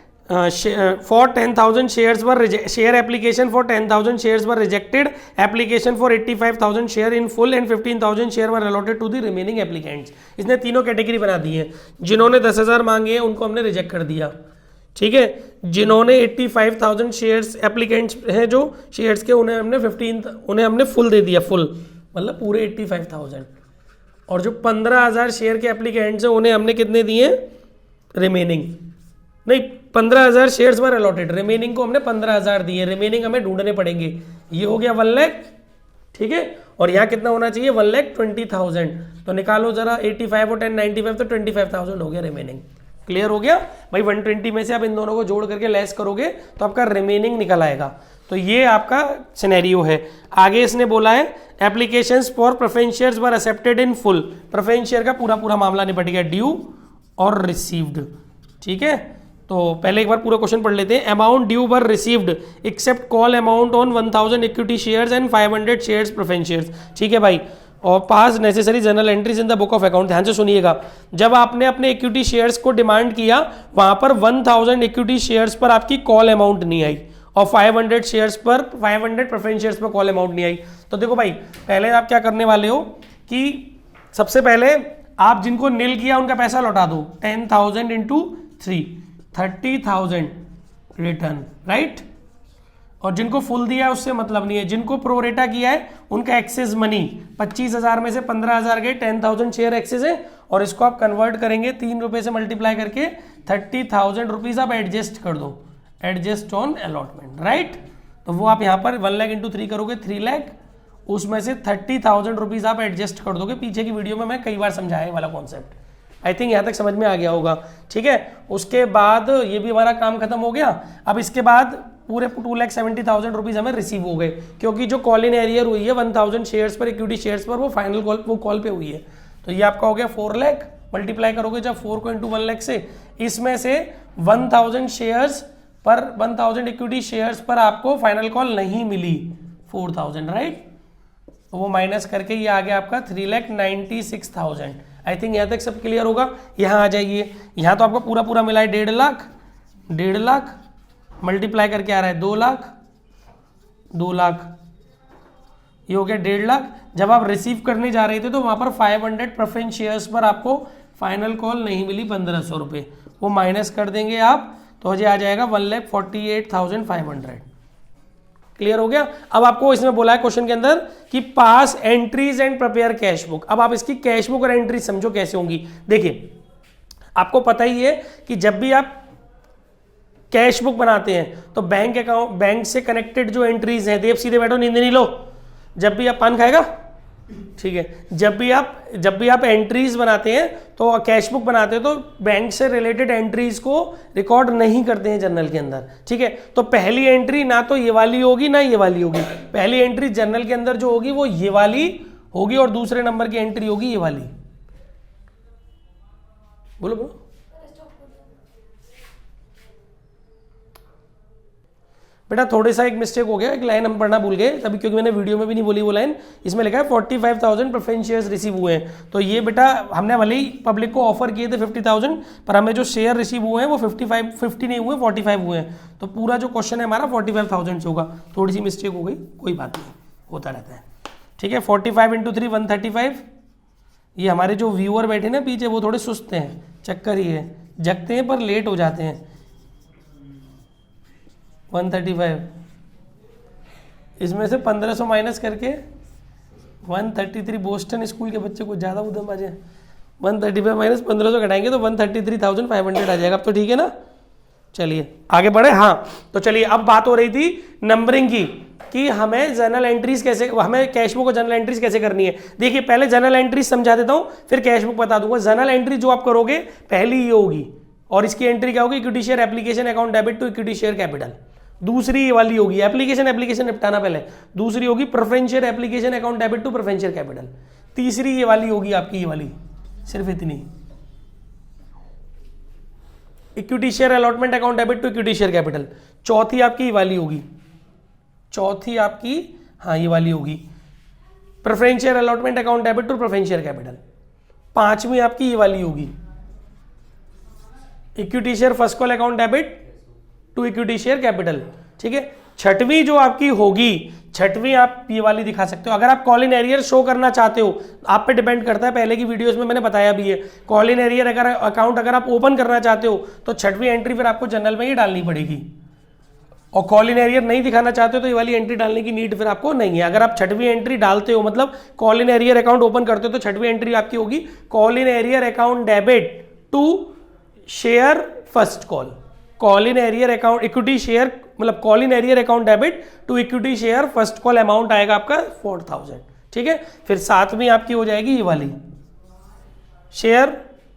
for 10,000 shares were share application for 10,000 shares were rejected, application for 85,000 share in full and 15,000 share were allotted to the remaining applicants. इसने तीनों कैटेगरी बना दी है। जिन्होंने 10,000 मांगे हैं उनको हमने रिजेक्ट कर दिया। ठीक है, जिन्होंने 85,000 शेयर्स एप्लीकेंट्स हैं जो शेयर्स के, उन्हें हमने फुल दे दिया, फुल मतलब पूरे 85,000। और जो 15,000 शेयर के एप्लीकेंट्स हैं उन्हें हमने कितने दिए, रिमेनिंग नहीं, 15,000 शेयर्स पर अलॉटेड, रिमेनिंग को हमने 15,000 दिए, रिमेनिंग हमें ढूंढने पड़ेंगे। ये हो गया 1 लाख। ठीक है, और यहाँ कितना होना चाहिए, 1,20,000। तो निकालो जरा, 85 और 10 95, तो 25,000 हो गया रिमेनिंग। क्लियर हो गया भाई। 120 में से आप इन दोनों को जोड़ करके लेस करोगे तो आपका रिमेनिंग निकल आएगा। तो ये आपका सिनेरियो है। आगे इसने बोला है applications for preference shares were accepted in full. Preference share का पूरा मामला निपट गया, ड्यू और रिसीव्ड। ठीक है, तो पहले एक बार पूरा क्वेश्चन पढ़ लेते हैं। Amount due were received accept call amount on 1,000 equity shares and 500 shares preference shares. ठीक है भाई, और पास necessary journal entries in the book of account. ध्यान से सुनिएगा, जब आपने अपने इक्विटी शेयर्स को डिमांड किया वहां पर 1,000 इक्विटी शेयर्स पर आपकी कॉल अमाउंट नहीं आई और 500 शेयर्स पर 500 प्रेफरेंस शेयर्स पर कॉल अमाउंट नहीं आई। तो देखो भाई, पहले आप क्या करने वाले हो कि सबसे पहले आप जिनको नील किया उनका पैसा लौटा दो। 10,000 इंटू 3, 30,000 रिटर्न, राइट। और जिनको फुल दिया है उससे मतलब नहीं है। जिनको प्रोरेटा किया है उनका एक्सेस मनी 25,000 में से 15,000 गए, 10,000 शेयर एक्सेस है और इसको आप कन्वर्ट करेंगे 3 रुपए से मल्टीप्लाई करके 30,000 रुपीज आप एडजस्ट कर दो, एडजस्ट ऑन अलॉटमेंट, राइट। तो वो आप यहाँ पर 1 लाख इंटू 3 करोगे, 3 लाख, उसमें से 30,000 रुपीज आप एडजस्ट कर दोगे। पीछे की वीडियो में मैं कई बार समझाया वाला कॉन्सेप्ट, आई थिंक यहाँ तक समझ में आ गया होगा। ठीक है, उसके बाद ये भी हमारा काम खत्म हो गया। अब इसके बाद पूरे 2,70,000 रुपीज हमें रिसीव हो गए, क्योंकि जो कॉल इन एरियर हुई है 1,000 शेयर्स पर, इक्विटी शेयर्स पर, वो फाइनल कॉल, वो कॉल पे हुई है। तो ये आपका हो गया 4 लाख। मल्टीप्लाई करोगे जब 4 को इंटू 1 लाख से, इसमें से 1,000 शेयर्स पर, 1,000 इक्विटी शेयर्स पर आपको फाइनल कॉल नहीं मिली, 4,000, राइट। तो वो माइनस करके ये आ गया आपका 3,96,000। आई थिंक यहाँ तक सब क्लियर होगा। यहाँ आ जाइए, यहाँ तो आपको पूरा मिला है 1.5 लाख, 1.5 लाख मल्टीप्लाई करके आ रहा है 2 लाख, 2 लाख, ये हो गया 1.5 लाख। जब आप रिसीव करने जा रहे थे तो वहां पर 500 प्रेफरेंस शेयर्स पर आपको फाइनल कॉल नहीं मिली, 1,500 रुपये, वो माइनस कर देंगे आप, तो ये आ जाएगा 1,48,500। क्लियर हो गया। अब आपको इसमें बोला है क्वेश्चन के अंदर कि pass entries and prepare cash book. अब आप इसकी कैश बुक और एंट्री समझो कैसे होंगी। देखिए, आपको पता ही है कि जब भी आप कैश बुक बनाते हैं तो बैंक अकाउंट, बैंक से कनेक्टेड जो एंट्रीज हैं, देव सीधे बैठो, नींद नहीं लो, जब भी आप पान खाएगा ठीक है, जब भी आप एंट्रीज बनाते हैं तो कैश बुक बनाते हैं तो बैंक से रिलेटेड एंट्रीज को रिकॉर्ड नहीं करते हैं जर्नल के अंदर, ठीक है। तो पहली एंट्री ना तो ये वाली होगी ना ये वाली होगी, पहली एंट्री जर्नल के अंदर जो होगी वो ये वाली होगी और दूसरे नंबर की एंट्री होगी ये वाली। बोलो बोलो। बेटा थोड़ा सा एक मिस्टेक हो गया, एक लाइन हम पढ़ना भूल गए तभी, क्योंकि मैंने वीडियो में भी नहीं बोली वो लाइन। इसमें लिखा है 45,000 प्रेफरेंस शेयर्स रिसीव हुए हैं, तो ये बेटा हमने भले ही पब्लिक को ऑफर किए थे 50,000, पर हमें जो शेयर रिसीव हुए हैं वो 50 नहीं हुए, 45 हुए हैं। तो पूरा जो क्वेश्चन है हमारा 45,000 से होगा। थोड़ी सी मिस्टेक हो गई, कोई बात नहीं, होता रहता है, ठीक है। 45 × 3 135। ये हमारे जो व्यूअर बैठे ना पीछे वो थोड़े सुस्त हैं, चक्कर ही है, जगते हैं पर लेट हो जाते हैं। 135, इसमें से 1500 माइनस करके 133। बोस्टन स्कूल के बच्चे को ज़्यादा उधम बाजे। 135 माइनस 1500 घटाएंगे तो 133,500 आ जाएगा। अब तो ठीक है ना, चलिए आगे बढ़े। हाँ तो चलिए, अब बात हो रही थी नंबरिंग की कि हमें जर्नल एंट्रीज कैसे, हमें कैश बुक और जर्नल एंट्रीज कैसे करनी है। देखिए पहले जर्नल एंट्रीज समझा देता हूँ, फिर कैश बुक बता दूंगा। जर्नल एंट्री जो आप करोगे पहली ये होगी, और इसकी एंट्री क्या होगी, equity share application account debit to equity share capital. दूसरी ये वाली होगी, एप्लीकेशन निपटाना पहले। दूसरी होगी preference share application account debit to preference share capital. तीसरी ये वाली होगी आपकी, ये वाली, सिर्फ इतनी, equity share allotment account debit to equity share capital. चौथी आपकी ये वाली होगी, चौथी आपकी हाँ ये वाली होगी, preference share allotment account debit to preference share capital. पांचवी आपकी ये वाली होगी, equity share first call account debit to equity share capital, ठीक है। छठवीं जो आपकी होगी, छठवीं आप ये वाली दिखा सकते हो। अगर आप कॉल इन एरियर शो करना चाहते हो, आप पे डिपेंड करता है, पहले की वीडियोस में मैंने बताया भी है। कॉल इन एरियर अगर अकाउंट अगर आप ओपन करना चाहते हो तो छठवीं एंट्री फिर आपको जनरल में ही डालनी पड़ेगी, और कॉल इन एरियर नहीं दिखाना चाहते हो तो ये वाली एंट्री डालने की नीड फिर आपको नहीं है। अगर आप छठवीं एंट्री डालते हो, मतलब call in arrear account open करते हो, तो छठवीं एंट्री आपकी होगी call in arrear account debit to share first call. Call in arrear account equity share, मतलब call in arrear account debit to equity share first call amount आएगा आपका 4,000, ठीक है। फिर सातवीं आपकी हो जाएगी ये वाली, share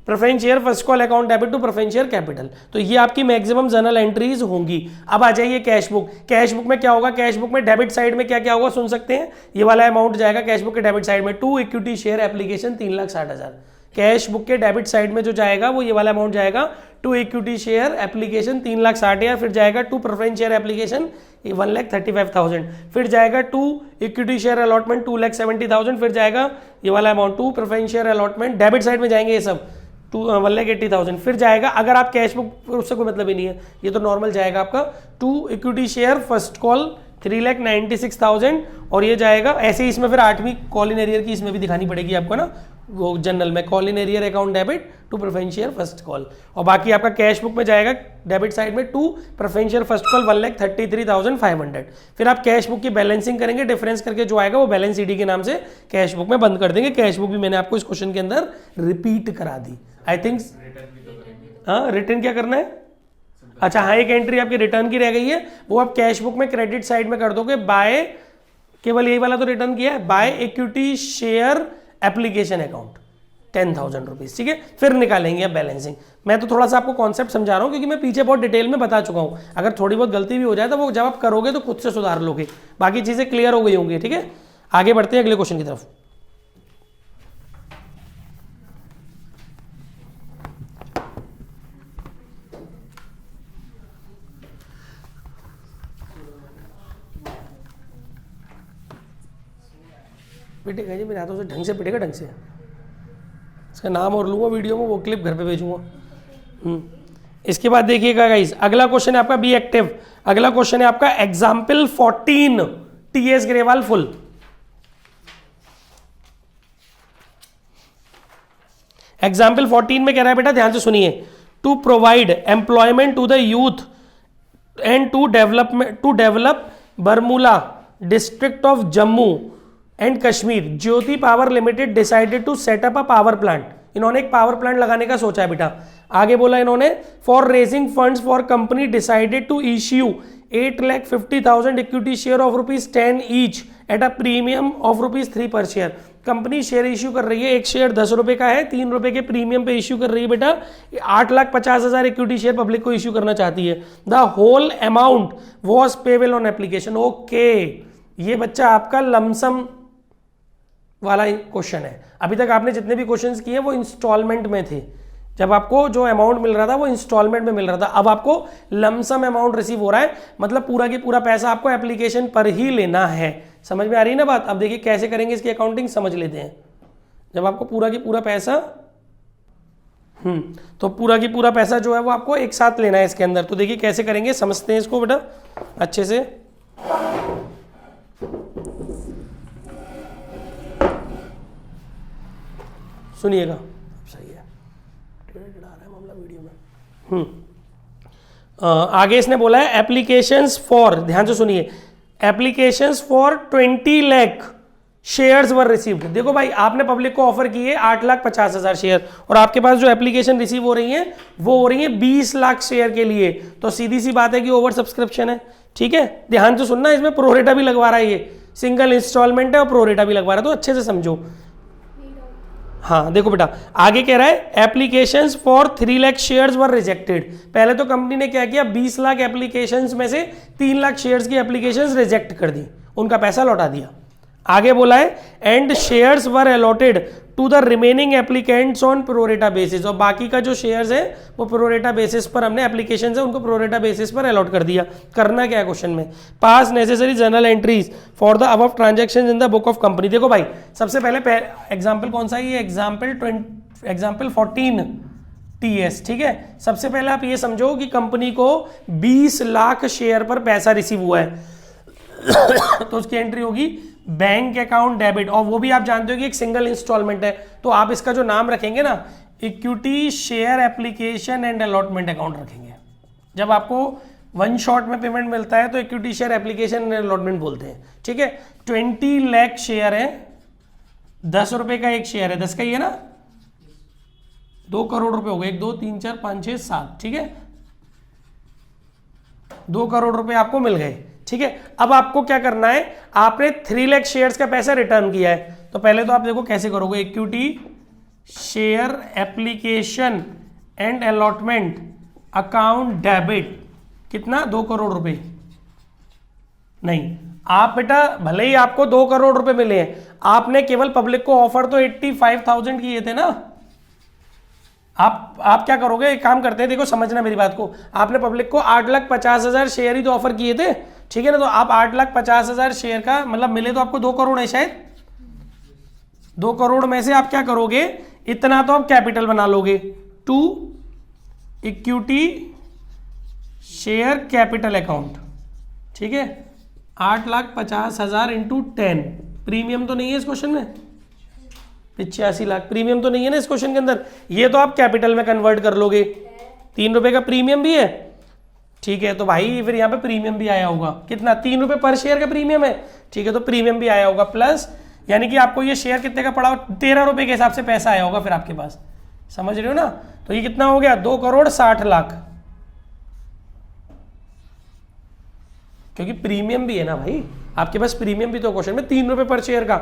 preference share first call account debit to preference share capital. तो ये आपकी मैक्सिमम जर्नल एंट्रीज होंगी। अब आ जाइए कैश बुक। कैश बुक में क्या होगा, कैश बुक में डेबिट साइड में क्या क्या होगा सुन सकते हैं। ये वाला अमाउंट जाएगा कैश बुक के डेबिट साइड में, to equity share application 3,60,000। Cash book के डेबिट साइड में जो जाएगा वो ये वाला अमाउंट जाएगा, टू इक्विटी शेयर एप्लीकेशन 3,60,000, फिर जाएगा टू प्रेफरेंस शेयर एप्लीकेशन 1,35,000, फिर जाएगा टू इक्विटी शेयर अलॉटमेंट 2,70,000, फिर जाएगा ये वाला amount to preference share allotment debit side में जाएंगे ये सब 1,80,000, फिर जाएगा अगर आप कैश बुक, उससे कोई मतलब ही नहीं है, ये तो नॉर्मल जाएगा आपका to equity share first call 3,96,000, और ये जाएगा ऐसे ही। इसमें फिर आठवीं कॉल इन एरियर की इसमें भी दिखानी पड़ेगी आपको ना, वो जनरल में call in arrear account debit to preference share first call, और बाकी आपका कैश बुक में जाएगा डेबिट साइड में to preference share first call 1,33,500। फिर आप कैश बुक की बैलेंसिंग करेंगे, डिफरेंस करके जो आएगा वो बैलेंस सीडी के नाम से कैश बुक में बंद कर देंगे। कैश बुक भी मैंने आपको इस क्वेश्चन के अंदर रिपीट करा दी, आई थिंक। हाँ रिटर्न क्या करना है, अच्छा हाँ एक एंट्री आपकी रिटर्न की रह गई है, वो आप कैश बुक में क्रेडिट साइड में कर दोगे बाय, केवल यही वाला तो रिटर्न किया है, by equity share application account 10,000 rupees, ठीक है। फिर निकालेंगे अब बैलेंसिंग। मैं तो थोड़ा सा आपको कॉन्सेप्ट समझा रहा हूँ क्योंकि मैं पीछे बहुत डिटेल में बता चुका हूँ। अगर थोड़ी बहुत गलती भी हो जाए तो वो जब आप करोगे तो खुद से सुधार लोगे, बाकी चीजें क्लियर हो गई होंगी, ठीक है। आगे बढ़ते हैं अगले क्वेश्चन की तरफ। पिटेगा जी मेरे हाथों से, ढंग से पिटेगा, ढंग से। इसका नाम और लूँगा वीडियो में, वो क्लिप घर पे भेजूंगा। इसके बाद देखिएगा गाइस, अगला क्वेश्चन है आपका बी एक्टिव। अगला क्वेश्चन है आपका example 14 TS Grewal full. Example 14 में कह रहा है बेटा, ध्यान से सुनिए, to provide employment to the youth and to develop Baramulla district of Jammu and Kashmir, Jyoti power limited decided to set up a power plant. इन्होंने एक पावर प्लांट लगाने का सोचा है बेटा। आगे बोला इन्होंने, for raising funds for company decided to issue 8,50,000 equity share of ₹10 each at a premium of ₹3 per share. Company share issue कर रही है, एक शेयर 10 रुपए का है, 3 रुपए के प्रीमियम पे इश्यू कर रही है बेटा, 8,50,000 इक्विटी शेयर पब्लिक को इश्यू करना चाहती है। The whole amount was payable on application. Okay, ये बच्चा आपका लमसम वाला क्वेश्चन है। अभी तक आपने जितने भी क्वेश्चंस किए वो इंस्टॉलमेंट में थे, जब आपको जो अमाउंट मिल रहा था वो इंस्टॉलमेंट में मिल रहा था। अब आपको लमसम अमाउंट रिसीव हो रहा है, मतलब पूरा की पूरा पैसा आपको एप्लीकेशन पर ही लेना है। समझ में आ रही है ना बात? अब देखिए कैसे करेंगे इसकी अकाउंटिंग, समझ लेते हैं। जब आपको पूरा की पूरा पैसा तो पूरा की पूरा पैसा जो है वो आपको एक साथ लेना है इसके अंदर। तो देखिए कैसे करेंगे, समझते हैं इसको बेटा अच्छे से। सुनिएगा, सही है, आ रहा है मामला वीडियो में। आगे इसने बोला है एप्लीकेशंस फॉर, ध्यान से सुनिए, applications for 20 lakh shares were received. देखो भाई, आपने पब्लिक को ऑफर किए 8,50,000 शेयर, और आपके पास जो एप्लीकेशन रिसीव हो रही हैं वो हो रही है 20 लाख शेयर के लिए। तो सीधी सी बात है कि ओवर सब्सक्रिप्शन है। ठीक है, ध्यान से सुनना, इसमें प्रोरेटा भी लगवा रहा है, ये सिंगल इंस्टॉलमेंट है और प्रोरेटा भी लगवा रहा है, तो अच्छे से समझो। हाँ देखो बेटा, आगे कह रहा है applications for 3 lakh shares were rejected. पहले तो कंपनी ने क्या किया, 20 लाख एप्लीकेशंस में से 3 लाख शेयर्स की एप्लीकेशंस रिजेक्ट कर दी, उनका पैसा लौटा दिया। आगे बोला है and shares were allotted to the remaining applicants on pro rata basis, और बाकी का जो शेयर्स है वो प्रोरेटा बेसिस पर, हमने एप्लीकेशन है उनको प्रोरेटा बेसिस पर अलॉट कर दिया। करना क्या है क्वेश्चन में, पास necessary journal entries for the above transactions in the book of company. देखो भाई, सबसे पहले एग्जाम्पल कौन सा है, ये एग्जाम्पल 14 TS। ठीक है, सबसे पहले आप ये समझो कि कंपनी को 20 लाख शेयर पर पैसा रिसीव हुआ है तो उसकी एंट्री होगी बैंक अकाउंट डेबिट, और वो भी आप जानते हो कि एक सिंगल इंस्टॉलमेंट है, तो आप इसका जो नाम रखेंगे ना, equity share application and allotment account रखेंगे। जब आपको वन शॉट में पेमेंट मिलता है तो equity share application and allotment बोलते हैं। ठीक है, 20 लाख शेयर है, 10 रुपए का एक शेयर है, 10 का ही है ना, 2 करोड़ रुपए हो गए, 1 2 3 4 5 6 7। ठीक है, 2 करोड़ रुपए आपको मिल गए। ठीक है, अब आपको क्या करना है, आपने 3 लाख शेयर्स का पैसा रिटर्न किया है, तो पहले तो आप देखो कैसे करोगे, equity share application and allotment account debit, कितना, 2 करोड़ रुपए। नहीं, आप बेटा भले ही आपको 2 करोड़ रुपए मिले हैं, आपने केवल पब्लिक को ऑफर तो 85,000 किए थे ना। आप क्या करोगे, एक काम करते हैं, देखो समझना मेरी बात को, आपने पब्लिक को 8,50,000 शेयर ही तो ऑफर किए थे। ठीक है ना, तो आप 8,50,000 शेयर का मतलब मिले तो आपको 2 करोड़ है शायद, 2 करोड़ में से आप क्या करोगे, इतना तो आप कैपिटल बना लोगे, to equity share capital account. ठीक है, 8,50,000 इंटू 10, प्रीमियम तो नहीं है इस क्वेश्चन में, 85 लाख प्रीमियम तो नहीं है ना इस क्वेश्चन के अंदर, ये तो आप कैपिटल में कन्वर्ट कर लोगे। 3 रुपए का प्रीमियम भी है। ठीक है, तो भाई फिर यहाँ पे प्रीमियम भी आया होगा, कितना, 3 रुपए पर शेयर का प्रीमियम है। ठीक है, तो प्रीमियम भी आया होगा, प्लस यानी कि आपको ये शेयर कितने का पड़ा, 13 रुपए के हिसाब से पैसा आया होगा फिर आपके पास। समझ रहे हो ना, तो ये कितना हो गया, 2 करोड़ 60 लाख, क्योंकि प्रीमियम भी है ना भाई आपके पास, प्रीमियम भी तो क्वेश्चन में 3 रुपए पर शेयर का।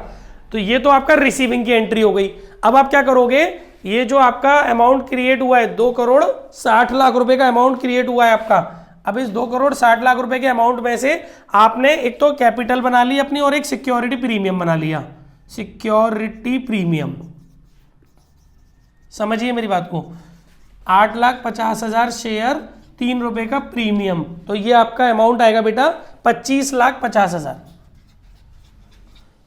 तो ये तो आपका रिसीविंग की एंट्री हो गई। अब आप क्या करोगे, ये जो आपका अमाउंट क्रिएट हुआ है, 2 करोड़ 60 लाख रुपए का अमाउंट क्रिएट हुआ है आपका, अब इस 2 करोड़ 60 लाख रुपए के अमाउंट में से आपने एक तो कैपिटल बना ली अपनी और एक सिक्योरिटी प्रीमियम बना लिया, सिक्योरिटी प्रीमियम। समझिए मेरी बात को, 8,50,000 शेयर, 3 रुपए का प्रीमियम, तो ये आपका अमाउंट आएगा बेटा 25,50,000।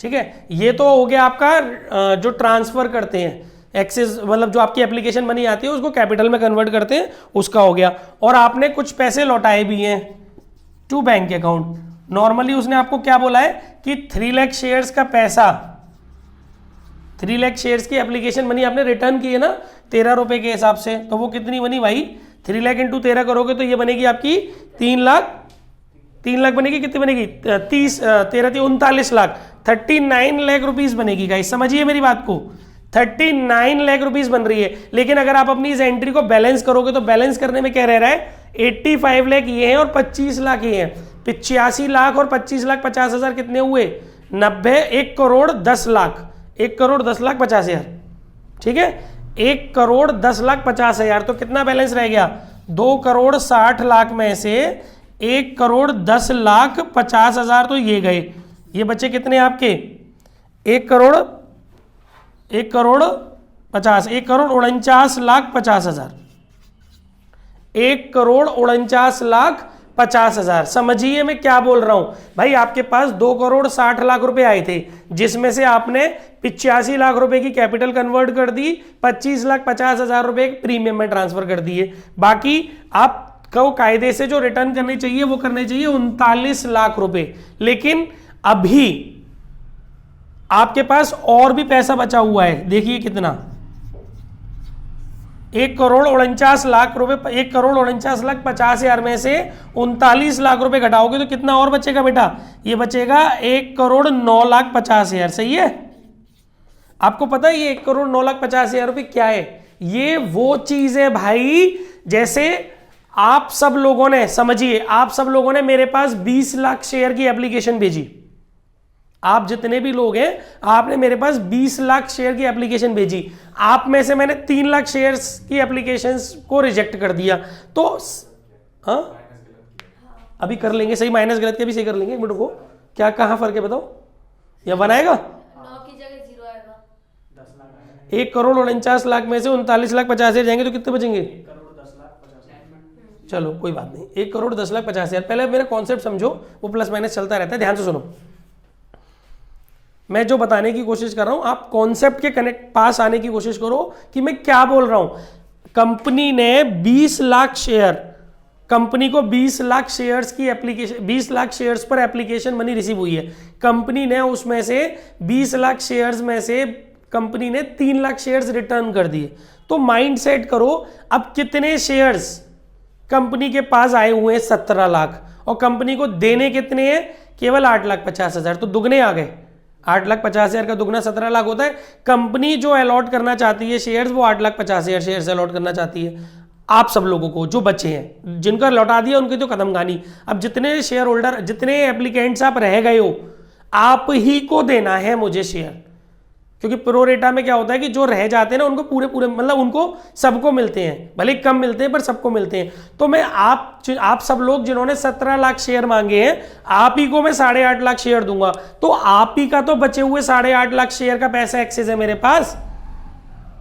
ठीक है, ये तो हो गया आपका जो ट्रांसफर करते हैं, एक्सेस मतलब जो आपकी एप्लीकेशन मनी आती है उसको कैपिटल में कन्वर्ट करते हैं, उसका हो गया। और आपने कुछ पैसे लौटाए भी हैं टू बैंक अकाउंट। नॉर्मली उसने आपको क्या बोला है कि 3 लाख शेयर्स का पैसा, 3 लाख शेयर्स की एप्लीकेशन मनी आपने रिटर्न की है ना 13 रुपए के हिसाब से, तो वो कितनी बनी भाई, 3 लाख इंटू 13 करोगे तो ये बनेगी आपकी 3 लाख बनेगी, कितनी बनेगी, 39 लाख, 39 लाख रुपीस बनेगी गाइस। समझिए मेरी बात को, 39 लाख रुपीस बन रही है। लेकिन अगर आप अपनी इस एंट्री को बैलेंस करोगे तो बैलेंस करने में क्या रह रहा है, 85 लाख ये हैं और 25 लाख ये हैं, 85 लाख और 25 लाख 50,000 कितने हुए, 90, 1 करोड़ 10 लाख, 1,10,50,000, ठीक है, 1,10,50,000, तो कितना बैलेंस रह गया? 2,60,00,000 में से 1,10,50,000 तो ये गए, ये बचे कितने आपके? 1,49,50,000, 1,49,50,000। समझिए मैं क्या बोल रहा हूं भाई, आपके पास 2,60,00,000 रुपए आए थे, जिसमें से आपने 85 लाख रुपए की कैपिटल कन्वर्ट कर दी, 25,50,000 रुपए प्रीमियम में ट्रांसफर कर दिए, बाकी आपको कायदे से जो रिटर्न करने चाहिए वो करने चाहिए 39 लाख रुपए। लेकिन अभी आपके पास और भी पैसा बचा हुआ है, देखिए कितना, 1,49,00,000 रुपए, 1,49,50,000 में से 39 लाख रुपए घटाओगे तो कितना और बचेगा बेटा? ये बचेगा 1,09,50,000। सही है? आपको पता है ये 1,09,50,000 रुपए क्या है? ये वो चीज है भाई, जैसे आप सब लोगों ने, समझिए आप सब लोगों ने मेरे पास 20 लाख शेयर की एप्लीकेशन भेजी, आप जितने भी लोग हैं आपने मेरे पास 20 लाख शेयर की एप्लीकेशन भेजी, आप में से मैंने 3 लाख शेयर्स की एप्लीकेशंस को रिजेक्ट कर दिया, तो हाँ अभी कर लेंगे, सही माइनस गलत के भी सही कर लेंगे, एक मिनट को, क्या कहाँ फर्क है बताओ? या बनाएगा 1,49,00,000 में से 39,50,000 जाएंगे तो कितने बचेंगे? चलो कोई बात नहीं, 1,10,50,000। पहले मेरा कॉन्सेप्ट समझो, वो प्लस माइनस चलता रहता है, ध्यान से सुनो। मैं जो बताने की कोशिश कर रहा हूं, आप कॉन्सेप्ट के कनेक्ट पास आने की कोशिश करो कि मैं क्या बोल रहा हूं। कंपनी ने 20 लाख शेयर, कंपनी को 20 लाख शेयर्स की एप्लीकेशन, 20 लाख शेयर्स पर एप्लीकेशन मनी रिसीव हुई है। कंपनी ने उसमें से 20 लाख शेयर्स में से कंपनी ने 3 लाख शेयर्स रिटर्न कर दिए। तो माइंड सेट करो, अब कितने शेयर्स कंपनी के पास आए हुए हैं? 17 लाख, और कंपनी को देने कितने हैं? केवल 8,50,000, तो दुगने आ गए। 8,50,000 का दुगना 17 लाख होता है। कंपनी जो अलॉट करना चाहती है शेयर्स, वो 8,50,000 शेयर्स अलॉट करना चाहती है आप सब लोगों को, जो बचे हैं, जिनका लौटा दिया उनकी तो कदम गानी। अब जितने शेयर होल्डर, जितने एप्लीकेंट्स आप रह गए हो, आप ही को देना है मुझे शेयर, क्योंकि प्रो रेटा में क्या होता है कि जो रह जाते हैं ना उनको पूरे मतलब उनको सबको मिलते हैं, भले कम मिलते हैं पर सबको मिलते हैं। तो मैं आप सब लोग जिन्होंने 17 लाख शेयर मांगे हैं, आप ही को मैं 8.5 लाख शेयर दूंगा, तो आप ही का तो बचे हुए 8.5 लाख शेयर का पैसा एक्सेस है मेरे पास,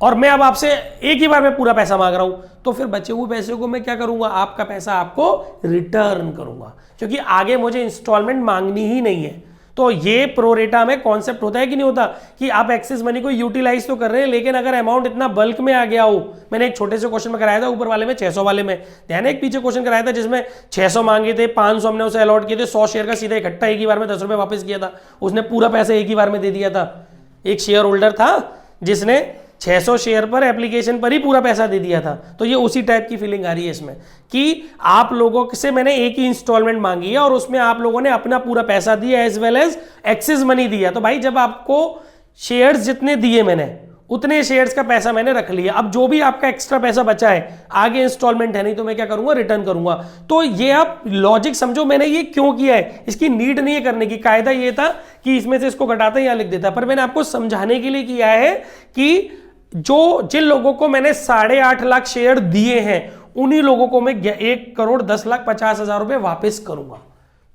और मैं अब आपसे एक ही बार में पूरा पैसा मांग रहा हूं, तो फिर बचे हुए पैसे को मैं क्या करूंगा? आपका पैसा आपको रिटर्न करूंगा, क्योंकि आगे मुझे इंस्टॉलमेंट मांगनी ही नहीं है। तो ये प्रोरेटा में कॉन्सेप्ट होता है कि नहीं होता, कि आप एक्सेस मनी को यूटिलाइज तो कर रहे हैं, लेकिन अगर अमाउंट इतना बल्क में आ गया हो, मैंने एक छोटे से क्वेश्चन में कराया था ऊपर वाले में, 600 वाले में ध्यान है, एक पीछे क्वेश्चन कराया था जिसमें 600 मांगे थे, 500 हमने उसे अलॉट किए थे, 100 शेयर का सीधा इकट्ठा एक ही बार में 10 रुपए वापस किया था, उसने पूरा पैसा एक ही बार में दे दिया था। एक शेयर होल्डर था जिसने 600 शेयर पर एप्लीकेशन पर ही पूरा पैसा दे दिया था। तो ये उसी टाइप की फीलिंग आ रही है इसमें, कि आप लोगों से मैंने एक ही इंस्टॉलमेंट मांगी है और उसमें आप लोगों ने अपना पूरा पैसा दिया as well as excess money दिया। तो भाई जब आपको शेयर्स जितने दिए मैंने, उतने शेयर्स का पैसा मैंने रख लिया। अब जो भी आपका एक्स्ट्रा पैसा बचा है, आगे इंस्टॉलमेंट है नहीं तो मैं क्या करूंगा? रिटर्न करूंगा। तो ये आप लॉजिक समझो, मैंने ये क्यों किया है, इसकी नीड नहीं है करने की। कायदा ये था कि इसमें से इसको घटाता या लिख देता, पर मैंने आपको समझाने के लिए किया है कि जिन लोगों को मैंने 8.5 लाख शेयर दिए हैं, उन्हीं लोगों को मैं 1,10,50,000 रुपए वापस करूंगा,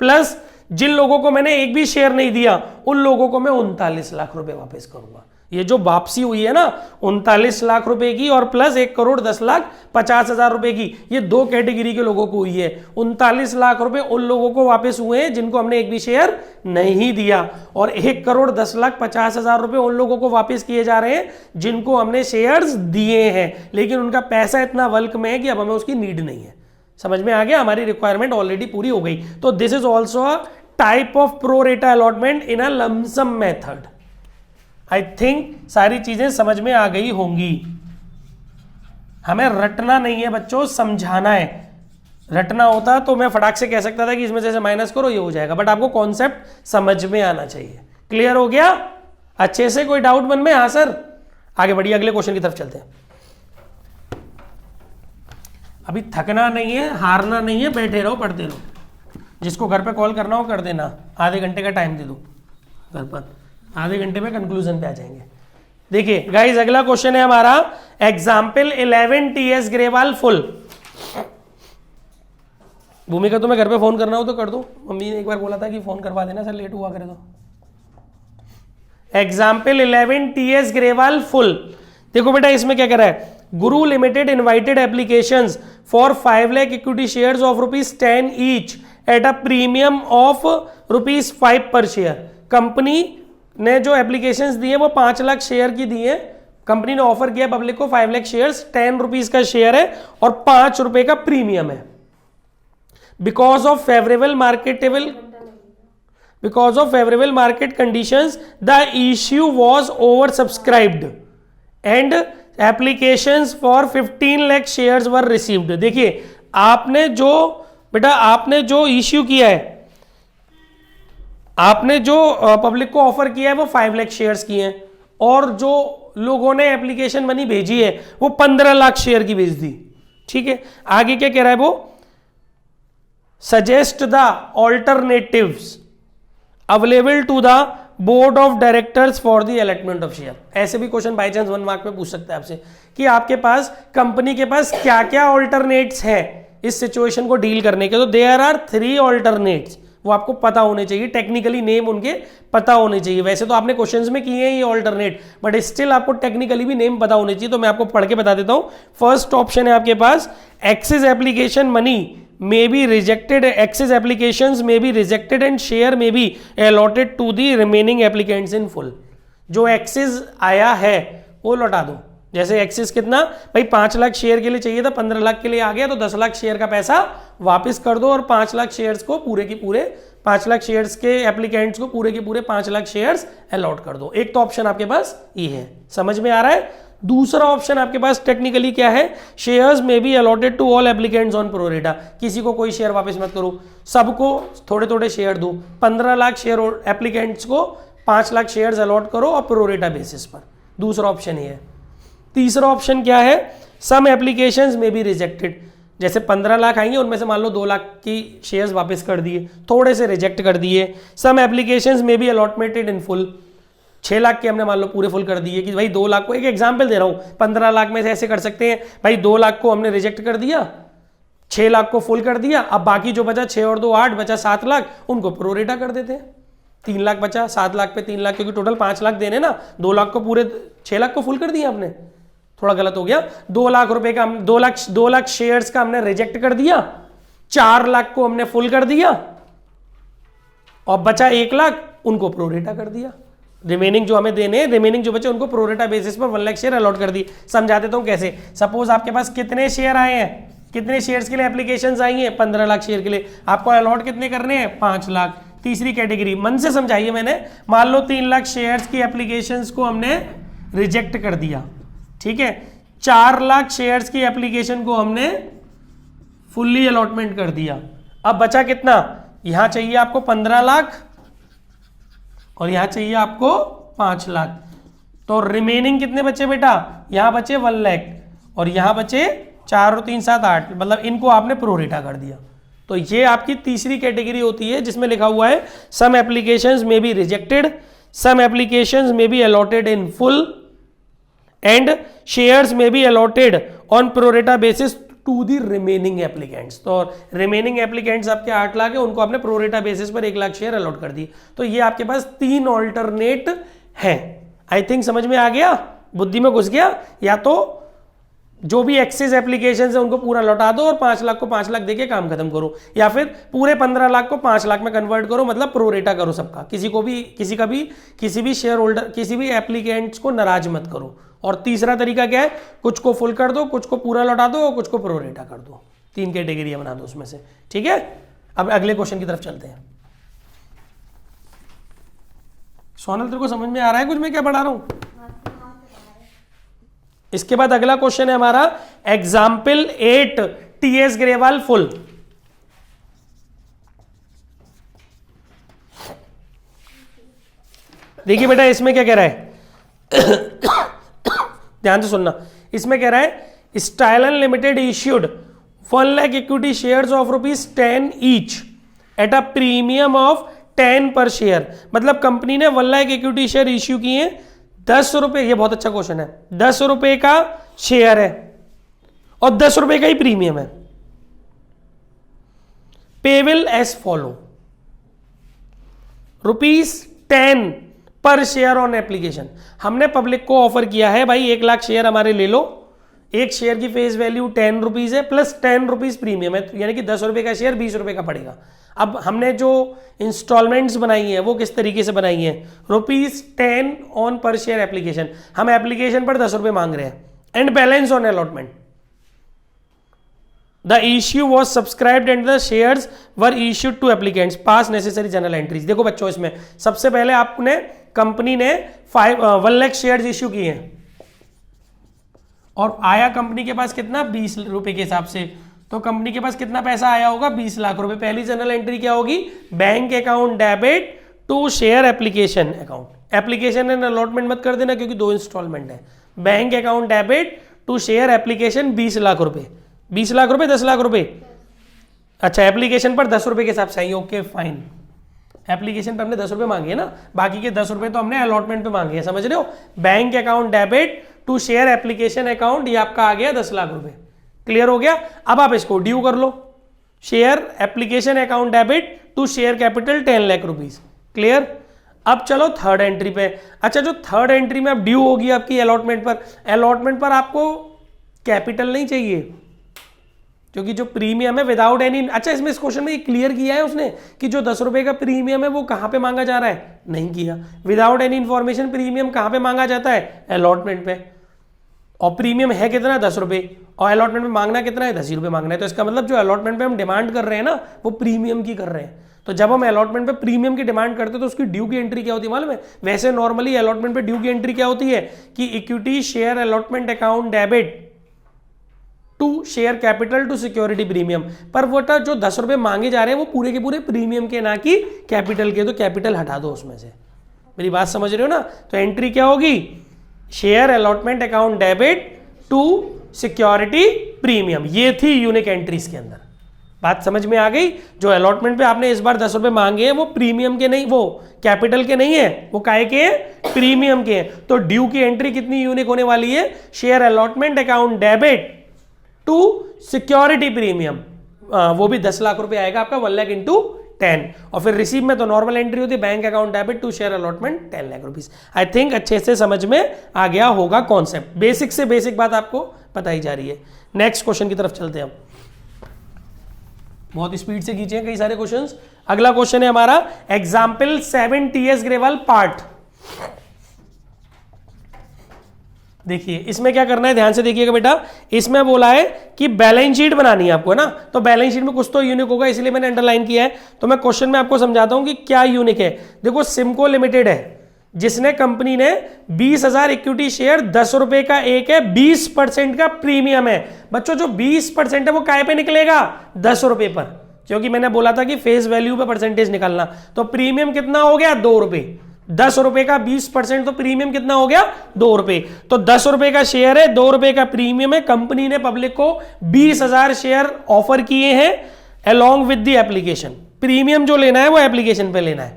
प्लस जिन लोगों को मैंने एक भी शेयर नहीं दिया, उन लोगों को मैं 39 लाख रुपए वापस करूंगा। ये जो वापसी हुई है ना 39 लाख रुपए की और प्लस 1,10,50,000 रुपए की, ये दो कैटेगरी के लोगों को हुई है। 39 लाख रुपए उन लोगों को वापस हुए हैं जिनको हमने एक भी शेयर नहीं दिया, और 1,10,50,000 रुपए उन लोगों को वापस किए जा रहे हैं जिनको हमने शेयर्स दिए हैं, लेकिन उनका पैसा इतना बल्क में है कि अब हमें उसकी नीड नहीं है। समझ में आ गया? हमारी रिक्वायरमेंट ऑलरेडी पूरी हो गई। तो this is also a type of pro रेटा allotment in a lump sum method. I think सारी चीजें समझ में आ गई होंगी। हमें रटना नहीं है बच्चों, समझाना है। रटना होता तो मैं फटाक से कह सकता था कि इसमें से माइनस करो ये हो जाएगा, बट आपको कॉन्सेप्ट समझ में आना चाहिए। क्लियर हो गया अच्छे से? कोई डाउट मन में? हाँ सर, आगे बढ़िए, अगले क्वेश्चन की तरफ चलते हैं। अभी थकना नहीं है, हारना नहीं है, बैठे रहो, पढ़ते रहो। जिसको घर पे कॉल करना हो कर देना, आधे घंटे का टाइम दे दो घर पर, आधे घंटे में कंक्लूजन पे आ जाएंगे। देखिए गाइस अगला क्वेश्चन है हमारा एग्जाम्पल 11 टीएस ग्रेवाल फुल। भूमिका तुम्हें घर पे फोन करना हो तो कर दो, मम्मी ने एक बार बोला था कि फोन करवा देना, सर लेट हुआ करे तो। Example 11 TS Grewal full. देखो बेटा इसमें क्या कह रहा है, Guru limited invited applications for 5 lakh equity shares of ₹10 each at a premium of ₹5 per share. Company ने जो एप्लीकेशंस दी है वो 5 लाख शेयर की दी है। कंपनी ने ऑफर किया पब्लिक को 5 लाख शेयर्स, ₹10 का शेयर है और ₹5 का प्रीमियम है। Because of favourable market conditions the issue was over subscribed and applications for 15 lakh shares were received. देखिए आपने जो इश्यू किया है, आपने जो पब्लिक को ऑफर किया है वो 5 लाख शेयर्स किए हैं और जो लोगों ने एप्लीकेशन मनी भेजी है वो 15 लाख शेयर की भेज दी। ठीक है, आगे क्या कह रहा है वो, suggest the alternatives available to the board of directors for the allotment of share. ऐसे भी क्वेश्चन बाई चांस 1 मार्क में पूछ सकता है आपसे कि आपके पास कंपनी के पास क्या क्या ऑल्टरनेट्स हैं इस सिचुएशन को डील करने के। तो देयर आर 3 ऑल्टरनेट्स, वो आपको पता होने चाहिए, टेक्निकली नेम उनके पता होने चाहिए। वैसे तो आपने क्वेश्चंस में किए हैं ये ऑल्टरनेट, बट स्टिल आपको टेक्निकली भी नेम पता होने चाहिए। तो मैं आपको पढ़ के बता देता हूं। फर्स्ट ऑप्शन है आपके पास, excess application money may be rejected, access applications may be rejected and share may be allotted to the remaining applicants in full। जो एक्सेस आया है वो लौटा दो। जैसे एक्सेस कितना भाई 5 लाख शेयर के लिए चाहिए था, 15 लाख के लिए आ गया तो 10 लाख शेयर का पैसा वापस कर दो और 5 लाख शेयर्स को पूरे के पूरे 5 लाख शेयर्स के एप्लीकेंट्स को पूरे के पूरे 5 लाख शेयर्स अलॉट कर दो। एक तो ऑप्शन आपके पास ये है, समझ में आ रहा है। दूसरा ऑप्शन आपके पास टेक्निकली क्या है, शेयर्स में be allotted to all applicants on pro rata. किसी को कोई शेयर वापस मत करो, सबको थोड़े थोड़े शेयर दो। 15 लाख शेयर एप्लीकेंट्स को 5 लाख शेयर्स अलॉट करो और प्रोरेटा बेसिस पर। दूसरा ऑप्शन ये है। तीसरा ऑप्शन क्या है, some applications may be rejected. जैसे 15 लाख आएंगे उनमें से मान लो 2 लाख की शेयर्स वापस कर दिए, थोड़े से रिजेक्ट कर दिए। सम applications may B अलॉटमेंटेड in full. 6 lakh के हमने मान लो पूरे फुल कर दिए कि भाई 2 लाख को, एक एग्जाम्पल दे रहा हूं, 15 लाख में से ऐसे कर सकते हैं भाई 2 लाख को हमने रिजेक्ट कर दिया, 6 लाख को फुल कर दिया, अब बाकी जो बचा 6 और 2 8 बचा 7 लाख, उनको प्रोरेटा कर देते हैं। 3 लाख बचा, 7 लाख पे 3 लाख, क्योंकि टोटल 5 लाख देने ना, 2 लाख को पूरे 6 लाख को फुल कर दिया आपने, थोड़ा गलत हो गया। 2 लाख रुपए का 2 लाख शेयर्स का हमने रिजेक्ट कर दिया, 4 लाख को हमने फुल कर दिया और बचा 1 लाख, उनको प्रोरेटा कर दिया। रिमेनिंग जो हमें देने, रिमेनिंग जो बचे उनको प्रोरेटा बेसिस पर 1 लाख शेयर अलॉट कर दी। समझा देता हूं कैसे। सपोज आपके पास कितने शेयर आए हैं, कितने शेयर्स के लिए एप्लीकेशंस आई हैं, 15 लाख शेयर के लिए, आपको अलॉट कितने करने हैं, 5 लाख। तीसरी कैटेगरी मन से समझाइए मैंने, मान लो 3 लाख शेयर्स की एप्लीकेशंस को हमने रिजेक्ट कर दिया, ठीक है, 4 लाख शेयर्स की एप्लीकेशन को हमने फुल्ली अलॉटमेंट कर दिया। अब बचा कितना, यहां चाहिए आपको 15 लाख और यहां चाहिए आपको 5 लाख, तो रिमेनिंग कितने बचे बेटा, यहां बचे 1 लाख और यहां बचे 4 और 3 7 8, मतलब इनको आपने प्रोरेटा कर दिया। तो ये आपकी तीसरी कैटेगरी होती है जिसमें लिखा हुआ है some applications may be rejected, some applications may be allotted in full and shares में be allotted on pro rata basis to the remaining applicants. तो रिमेनिंग एप्लीकेंट्स आपके 8 लाख है, उनको आपने प्रोरेटा बेसिस पर 1 लाख शेयर अलॉट कर दी। तो ये आपके पास 3 ऑल्टरनेट है। आई थिंक समझ में आ गया, बुद्धि में घुस गया। या तो जो भी एक्सेस एप्लीकेशन है उनको पूरा लौटा दो और 5 लाख को 5 लाख देके काम खत्म करो, या फिर पूरे 15 लाख को 5 लाख में कन्वर्ट करो, मतलब प्रोरेटा करो सबका। किसी भी शेयर होल्डर, किसी भी एप्लीकेंट्स को नाराज मत करो। और तीसरा तरीका क्या है, कुछ को फुल कर दो, कुछ को पूरा लौटा दो और कुछ को प्रोरेटा कर दो। 3 कैटेगरी बना दो उसमें से, ठीक है। अब अगले क्वेश्चन की तरफ चलते हैं। सोनल तेरे को समझ में आ रहा है कुछ मैं क्या पढ़ा रहा हूं? इसके बाद अगला क्वेश्चन है हमारा एग्जाम्पल 8 टीएस ग्रेवाल फुल। देखिए बेटा इसमें क्या कह रहा है ध्यान से सुनना। इसमें कह रहा है Stylon limited issued 1 lakh equity shares of ₹10 each at a premium of 10 per share. मतलब कंपनी ने 1 लाख इक्विटी शेयर इश्यू किए ₹10, ये बहुत अच्छा क्वेश्चन है, ₹10 का शेयर है और ₹10 का ही प्रीमियम है। पेविल as follow, ₹10 per share on application. हमने पब्लिक को ऑफर किया है भाई 1 लाख शेयर हमारे ले लो, एक शेयर की फेस वैल्यू ₹10 है प्लस ₹10 प्रीमियम है, यानी कि ₹10 का शेयर ₹20 का पड़ेगा। अब हमने जो इंस्टॉलमेंट्स बनाई है वो किस तरीके से बनाई है, ₹10 ऑन पर शेयर एप्लीकेशन। हम एप्लीकेशन पर ₹10 मांग रहे हैं and balance on allotment. The issue was subscribed and the shares were issued to applicants, pass necessary journal entries. देखो बच्चों, इसमें सबसे पहले आपने कंपनी ने 1 लाख शेयर्स इश्यू किए हैं और आया कंपनी के पास कितना, ₹20 के हिसाब से, तो कंपनी के पास कितना पैसा आया होगा, ₹20 लाख। पहली जनरल एंट्री क्या होगी, bank account debit to share application account. Application and allotment मत कर देना क्योंकि 2 इंस्टॉलमेंट है। Bank account debit to share application ₹20 lakh, ₹20 lakh, ₹10 lakh. अच्छा, एप्लीकेशन पर ₹10 के हिसाब से आई, ओके फाइन। एप्लीकेशन पर हमने ₹10 मांगे है ना, बाकी के ₹10 तो हमने अलॉटमेंट पे मांगे हैं, समझ रहे हो। Bank account debit to share application account, ये आपका आ गया ₹10 लाख। क्लियर हो गया। अब आप इसको ड्यू कर लो, share application account debit to share capital ₹10 lakh. Clear. अब चलो थर्ड एंट्री पे। अच्छा, जो थर्ड एंट्री में अब ड्यू होगी आपकी अलॉटमेंट पर आपको कैपिटल नहीं चाहिए क्योंकि जो प्रीमियम है विदाउट एनी, अच्छा इसमें इस क्वेश्चन में क्लियर किया है उसने कि जो ₹10 का प्रीमियम है वो कहां पे मांगा जा रहा है, नहीं किया। विदाउट एनी इंफॉर्मेशन प्रीमियम कहां पे मांगा जाता है, अलॉटमेंट पे। और प्रीमियम है कितना, ₹10 और अलॉटमेंट में मांगना कितना है, ₹10 मांगना है। तो इसका मतलब जो अलॉटमेंट पे हम डिमांड कर रहे हैं ना वो प्रीमियम की कर रहे हैं। तो जब हम अलॉटमेंट पे प्रीमियम की डिमांड करते हैं तो उसकी ड्यू की एंट्री क्या होती है मालूम है। वैसे नॉर्मली अलॉटमेंट पे ड्यू की एंट्री क्या होती है कि equity share allotment account debit to share capital to security premium, पर वो जो ₹10 मांगे जा रहे हैं वो पूरे के पूरे प्रीमियम के, ना कि कैपिटल के। तो कैपिटल हटा दो उसमें से, मेरी बात समझ रहे हो ना। तो एंट्री क्या होगी, share allotment account debit to security premium. ये थी यूनिक एंट्रीज के अंदर। बात समझ में आ गई। जो अलॉटमेंट पे आपने इस बार ₹10 मांगे हैं वो प्रीमियम के नहीं, वो कैपिटल के नहीं है, वो काहे के हैं, प्रीमियम के हैं। तो ड्यू की एंट्री कितनी यूनिक होने वाली है, share allotment account debit to security premium, वो भी ₹10 लाख आएगा आपका, 1 लाख इंटू 10। और फिर रिसीव में तो नॉर्मल एंट्री होती है, bank account debit to share allotment ₹10 lakh. I think अच्छे से समझ में आ गया होगा कॉन्सेप्ट। बेसिक से बेसिक बात आपको बताई जा रही है। नेक्स्ट क्वेश्चन की तरफ चलते हैं हम। बहुत स्पीड से खींचे हैं कई सारे क्वेश्चंस। अगला क्वेश्चन है हमारा एग्जाम्पल 7 TS ग्रेवाल पार्ट। देखिए इसमें क्या करना है, ध्यान से देखिएगा बेटा। इसमें बोला है कि बैलेंस शीट बनानी है आपको, है ना। तो बैलेंस शीट में कुछ तो यूनिक होगा, इसलिए मैंने अंडरलाइन किया है। तो मैं क्वेश्चन में आपको समझाता हूं कि क्या यूनिक है। देखो सिमको लिमिटेड है जिसने कंपनी ने 20,000 इक्विटी शेयर ₹10 का एक है, 20% का प्रीमियम है। बच्चों जो 20% है वो काय पे निकलेगा, ₹10 पर, क्योंकि मैंने बोला था कि फेस वैल्यू पे परसेंटेज निकालना। तो प्रीमियम कितना हो गया, ₹2। ₹10 का 20% तो प्रीमियम कितना हो गया, ₹2। तो ₹10 का शेयर है, ₹2 का प्रीमियम है। कंपनी ने पब्लिक को 20,000 शेयर ऑफर किए हैं along with the application. Premium जो लेना है वो एप्लीकेशन पे लेना है,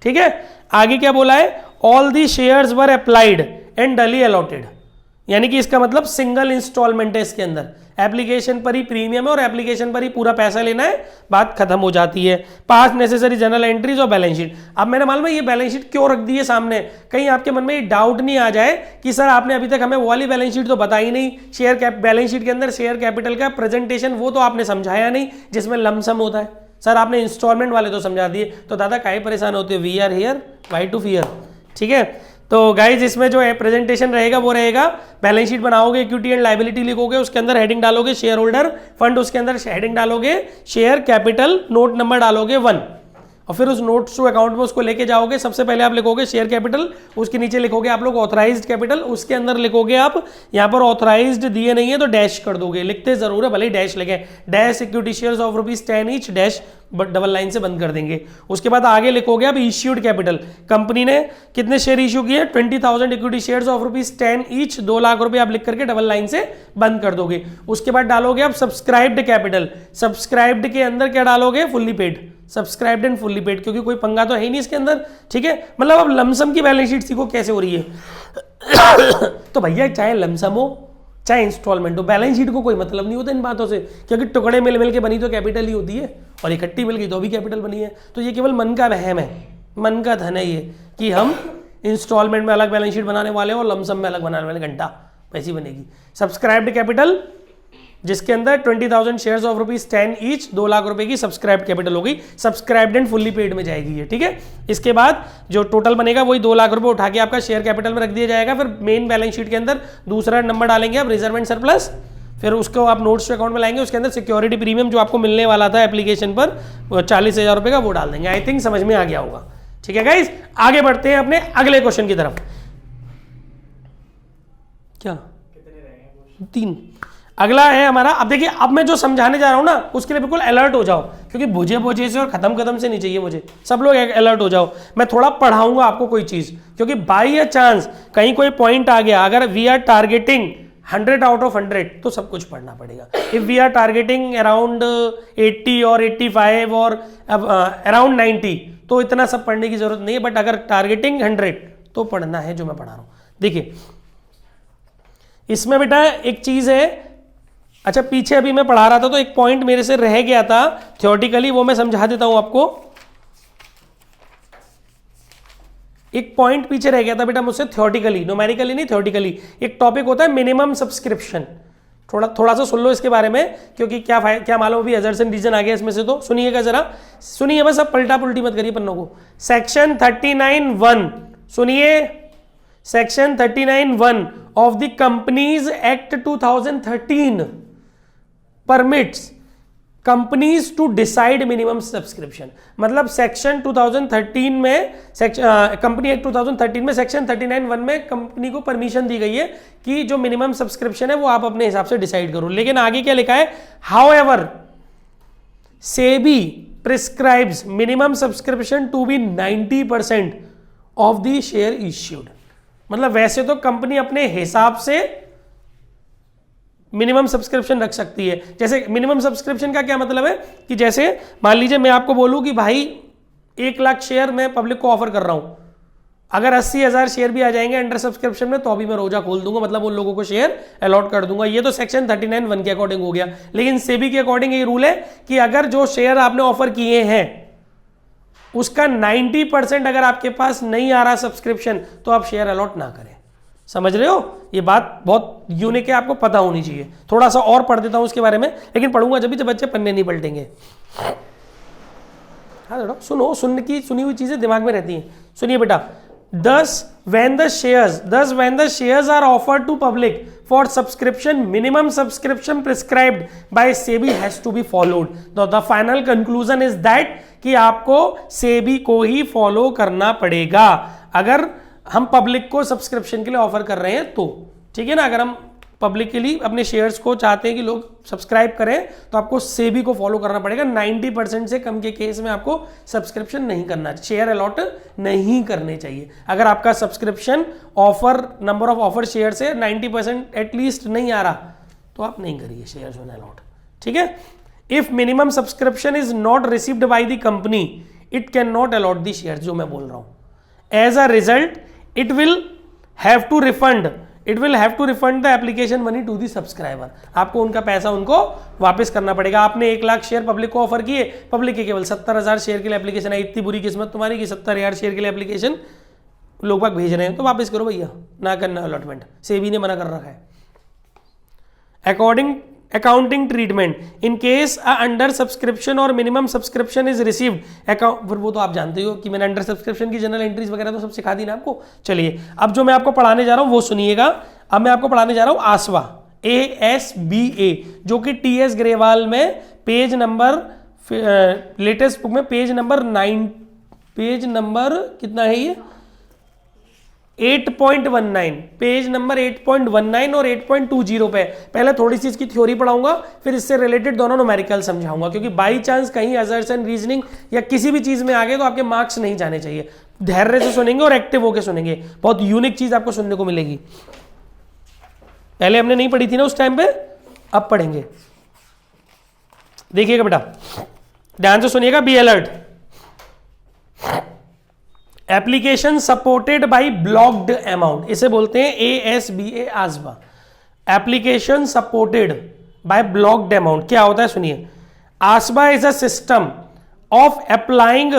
ठीक है। आगे क्या बोला है, all the shares were applied and डली अलॉटेड, यानी कि इसका मतलब सिंगल इंस्टॉलमेंट है इसके अंदर। एप्लीकेशन पर ही प्रीमियम है और एप्लीकेशन पर ही पूरा पैसा लेना है, बात खत्म हो जाती है। पास नेसेसरी जनरल एंट्रीज और बैलेंस शीट। अब मैंने मालूम है ये बैलेंस शीट क्यों रख दी है सामने, कहीं आपके मन में ये डाउट नहीं आ जाए कि सर आपने अभी तक हमें वो वाली बैलेंस शीट तो बताई नहीं। शेयर कैप बैलेंस शीट के अंदर शेयर कैपिटल का प्रेजेंटेशन वो तो आपने समझाया नहीं जिसमें लमसम होता है। सर आपने इंस्टॉलमेंट वाले तो समझा दिए, तो दादा काहे परेशान होते हो, we are here why to fear, ठीक है। तो गाइज इसमें जो है प्रेजेंटेशन रहेगा वो रहेगा, बैलेंस शीट बनाओगे, इक्विटी एंड लायबिलिटी लिखोगे, उसके अंदर हेडिंग डालोगे शेयर होल्डर फंड, उसके अंदर हेडिंग डालोगे शेयर कैपिटल, नोट नंबर डालोगे 1, और फिर उस नोट्स टू अकाउंट में उसको लेके जाओगे। सबसे पहले आप लिखोगे शेयर कैपिटल, उसके नीचे लिखोगे आप लोग ऑथराइज्ड कैपिटल, उसके अंदर लिखोगे आप, यहाँ पर ऑथराइज्ड दिए नहीं है तो डैश कर दोगे, लिखते जरूर है भले ही डैश लिखे, dash equity shares of ₹10 each dash, but double line से बंद कर देंगे। उसके बाद आगे लिखोगे आप इश्यूड कैपिटल, कंपनी ने कितने शेयर इश्यू किए, 20,000 equity shares of ₹10 each, ₹2 lakh आप लिख करके डबल लाइन से बंद कर दोगे। उसके बाद डालोगे आप सब्सक्राइब्ड कैपिटल, सब्सक्राइब्ड के अंदर क्या डालोगे, fully paid, subscribed and fully paid, क्योंकि कोई पंगा तो है ही नहीं इसके अंदर, ठीक है। मतलब अब लमसम की बैलेंस शीट सीखो कैसे हो रही है। तो भैया चाहे लमसम हो चाहे इंस्टॉलमेंट हो, बैलेंस शीट को कोई मतलब नहीं होता इन बातों से, क्योंकि टुकड़े मिल मिल के बनी तो कैपिटल ही होती है, और इकट्ठी मिल गई तो भी कैपिटल बनी है। तो ये केवल मन का वहम है, मन का धन है ये, कि हम इंस्टॉलमेंट में अलग बैलेंस शीट बनाने वाले हैं और लमसम में अलग बनाने वाले, घंटा पैसी बनेगी। सब्सक्राइब्ड कैपिटल जिसके अंदर 20,000 शेयर्स ऑफ ₹10 ईच, 2 लाख रुपए की सब्सक्राइब्ड कैपिटल हो गई, सब्सक्राइब्ड एंड फुल्ली पेड में जाएगी ये, ठीक है। इसके बाद जो टोटल बनेगा वही 2 लाख रुपए उठा के आपका शेयर कैपिटल में रख दिया जाएगा। फिर मेन बैलेंस शीट के अंदर दूसरा नंबर डालेंगे आप, रिजर्व एंड सरप्लस, फिर उसको आप नोट्स अकाउंट में लाएंगे, उसके अंदर सिक्योरिटी प्रीमियम जो आपको मिलने वाला था एप्लीकेशन पर 40,000 रुपए का, वो डाल देंगे। आई थिंक समझ में आ गया होगा, ठीक है गाइस। आगे बढ़ते हैं अपने अगले क्वेश्चन की तरफ। क्या 3 अगला है हमारा। अब देखिए, अब मैं जो समझाने जा रहा हूं ना उसके लिए बिल्कुल अलर्ट हो जाओ, क्योंकि भुजे से और खत्म से नहीं चाहिए मुझे, सब लोग अलर्ट हो जाओ। मैं थोड़ा पढ़ाऊंगा आपको कोई चीज, क्योंकि बाई अ चांस कहीं कोई पॉइंट आ गया, अगर we are targeting 100 out of 100 तो सब कुछ पढ़ना पड़ेगा। If we are targeting around 80 और 85 और अराउंड 90 तो इतना सब पढ़ने की जरूरत नहीं है, बट अगर टारगेटिंग 100 तो पढ़ना है जो मैं पढ़ा रहा हूं। देखिए इसमें बेटा एक चीज है, अच्छा पीछे अभी मैं पढ़ा रहा था तो एक पॉइंट मेरे से रह गया था थ्योरेटिकली, वो मैं समझा देता हूं आपको। एक पॉइंट पीछे रह गया था बेटा मुझसे थ्योरेटिकली, न्यूमेरिकली नहीं, थ्योरेटिकली। एक टॉपिक होता है मिनिमम सब्सक्रिप्शन, थोड़ा सा सुन लो इसके बारे में, क्योंकि क्या मालूम अभी अजर्स एंड रीजन आ गया इसमें से, तो सुनिएगा जरा, सुनिए बस, अब पलटा पुलटी मत करिए पन्नों को। सेक्शन 39(1) सुनिए, section 39(1) of the companies act 2013 permits companies to decide minimum subscription। मतलब सेक्शन 2013 में कंपनी एक्ट 2013 में सेक्शन 39(1) में कंपनी को परमिशन दी गई है कि जो मिनिमम सब्सक्रिप्शन है वो आप अपने हिसाब से डिसाइड करो। लेकिन आगे क्या लिखा है, however SEBI prescribes minimum subscription to be 90% of the share issued. मतलब वैसे तो कंपनी अपने हिसाब से मिनिमम सब्सक्रिप्शन रख सकती है। जैसे मिनिमम सब्सक्रिप्शन का क्या मतलब है कि जैसे मान लीजिए मैं आपको बोलूं कि भाई 1 लाख शेयर मैं पब्लिक को ऑफर कर रहा हूं, अगर 80,000 शेयर भी आ जाएंगे अंडर सब्सक्रिप्शन में तो अभी मैं रोजा खोल दूंगा, मतलब उन लोगों को शेयर अलॉट कर दूंगा। ये तो सेक्शन 39(1) के अकॉर्डिंग हो गया। लेकिन सेबी के अकॉर्डिंग ये रूल है कि अगर जो शेयर आपने ऑफर किए हैं उसका 90% अगर आपके पास नहीं आ रहा सब्सक्रिप्शन तो आप शेयर अलॉट ना करें। समझ रहे हो, ये बात बहुत यूनिक है, आपको पता होनी चाहिए। थोड़ा सा और पढ़ देता हूं उसके बारे में, लेकिन पढ़ूंगा जब बच्चे पन्ने नहीं पलटेंगे। हाँ सुनो, सुनी हुई चीजें दिमाग में रहती हैं। सुनिए बेटा, Thus, when the shares are offered to public for subscription, minimum subscription prescribed by SEBI has to be followed. The final conclusion is that कि आपको SEBI को ही फॉलो करना पड़ेगा अगर हम पब्लिक को सब्सक्रिप्शन के लिए ऑफर कर रहे हैं तो, ठीक है ना। अगर हम पब्लिक के लिए अपने शेयर्स को चाहते हैं कि लोग सब्सक्राइब करें तो आपको सेबी को फॉलो करना पड़ेगा। 90% से कम के केस में आपको सब्सक्रिप्शन नहीं करना चाहिए, शेयर अलॉट नहीं करने चाहिए। अगर आपका subscription offer number of offer share से 90% एटलीस्ट नहीं आ रहा तो आप नहीं करिए शेयर्स अलॉट, ठीक है। If minimum subscription is not received by the company it can not allot the share, जो मैं बोल रहा हूं। As a result it will have to refund the application money to the subscriber. आपको उनका पैसा उनको वापस करना पड़ेगा। आपने 1 लाख शेयर पब्लिक को ऑफर किए, पब्लिक के केवल 70,000 शेयर के लिए एप्लीकेशन आई। इतनी बुरी किस्मत तुम्हारी कि 70,000 शेयर के लिए एप्लीकेशन लोग बाग भेज रहे हैं, तो वापस करो भैया, ना करना अलॉटमेंट, सेबी ने मना कर रखा है। According accounting treatment in case under subscription और minimum subscription is received account, फिर वो तो आप जानते हो कि मैंने अंडर सब्सक्रिप्शन की जनरल एंट्रीज वगैरह तो सब सिखा दी ना आपको। चलिए अब जो मैं आपको पढ़ाने जा रहा हूं वो सुनिएगा। अब मैं आपको पढ़ाने जा रहा हूं आसवा, ASBA, जो कि TS ग्रेवाल में पेज नंबर लेटेस्ट बुक में पेज नंबर कितना है ये 8.19, पेज नंबर 8.19 और 8.20 पे पहले थोड़ी सी इसकी थ्योरी पढ़ाऊंगा, फिर इससे रिलेटेड दोनों न्यूमेरिकल समझाऊंगा, क्योंकि बाई चांस कहीं असर्शन रीजनिंग या किसी भी चीज में आ गए तो आपके मार्क्स नहीं जाने चाहिए। धैर्य से सुनेंगे और एक्टिव होकर सुनेंगे, बहुत यूनिक चीज आपको सुनने को मिलेगी। पहले हमने नहीं पढ़ी थी ना उस टाइम पे, अब पढ़ेंगे। देखिएगा बेटा, ध्यान से सुनिएगा, be alert. Application supported by blocked amount, इसे बोलते हैं ASBA ASBA. Application supported by blocked amount क्या होता है सुनिए। ASBA is a system of applying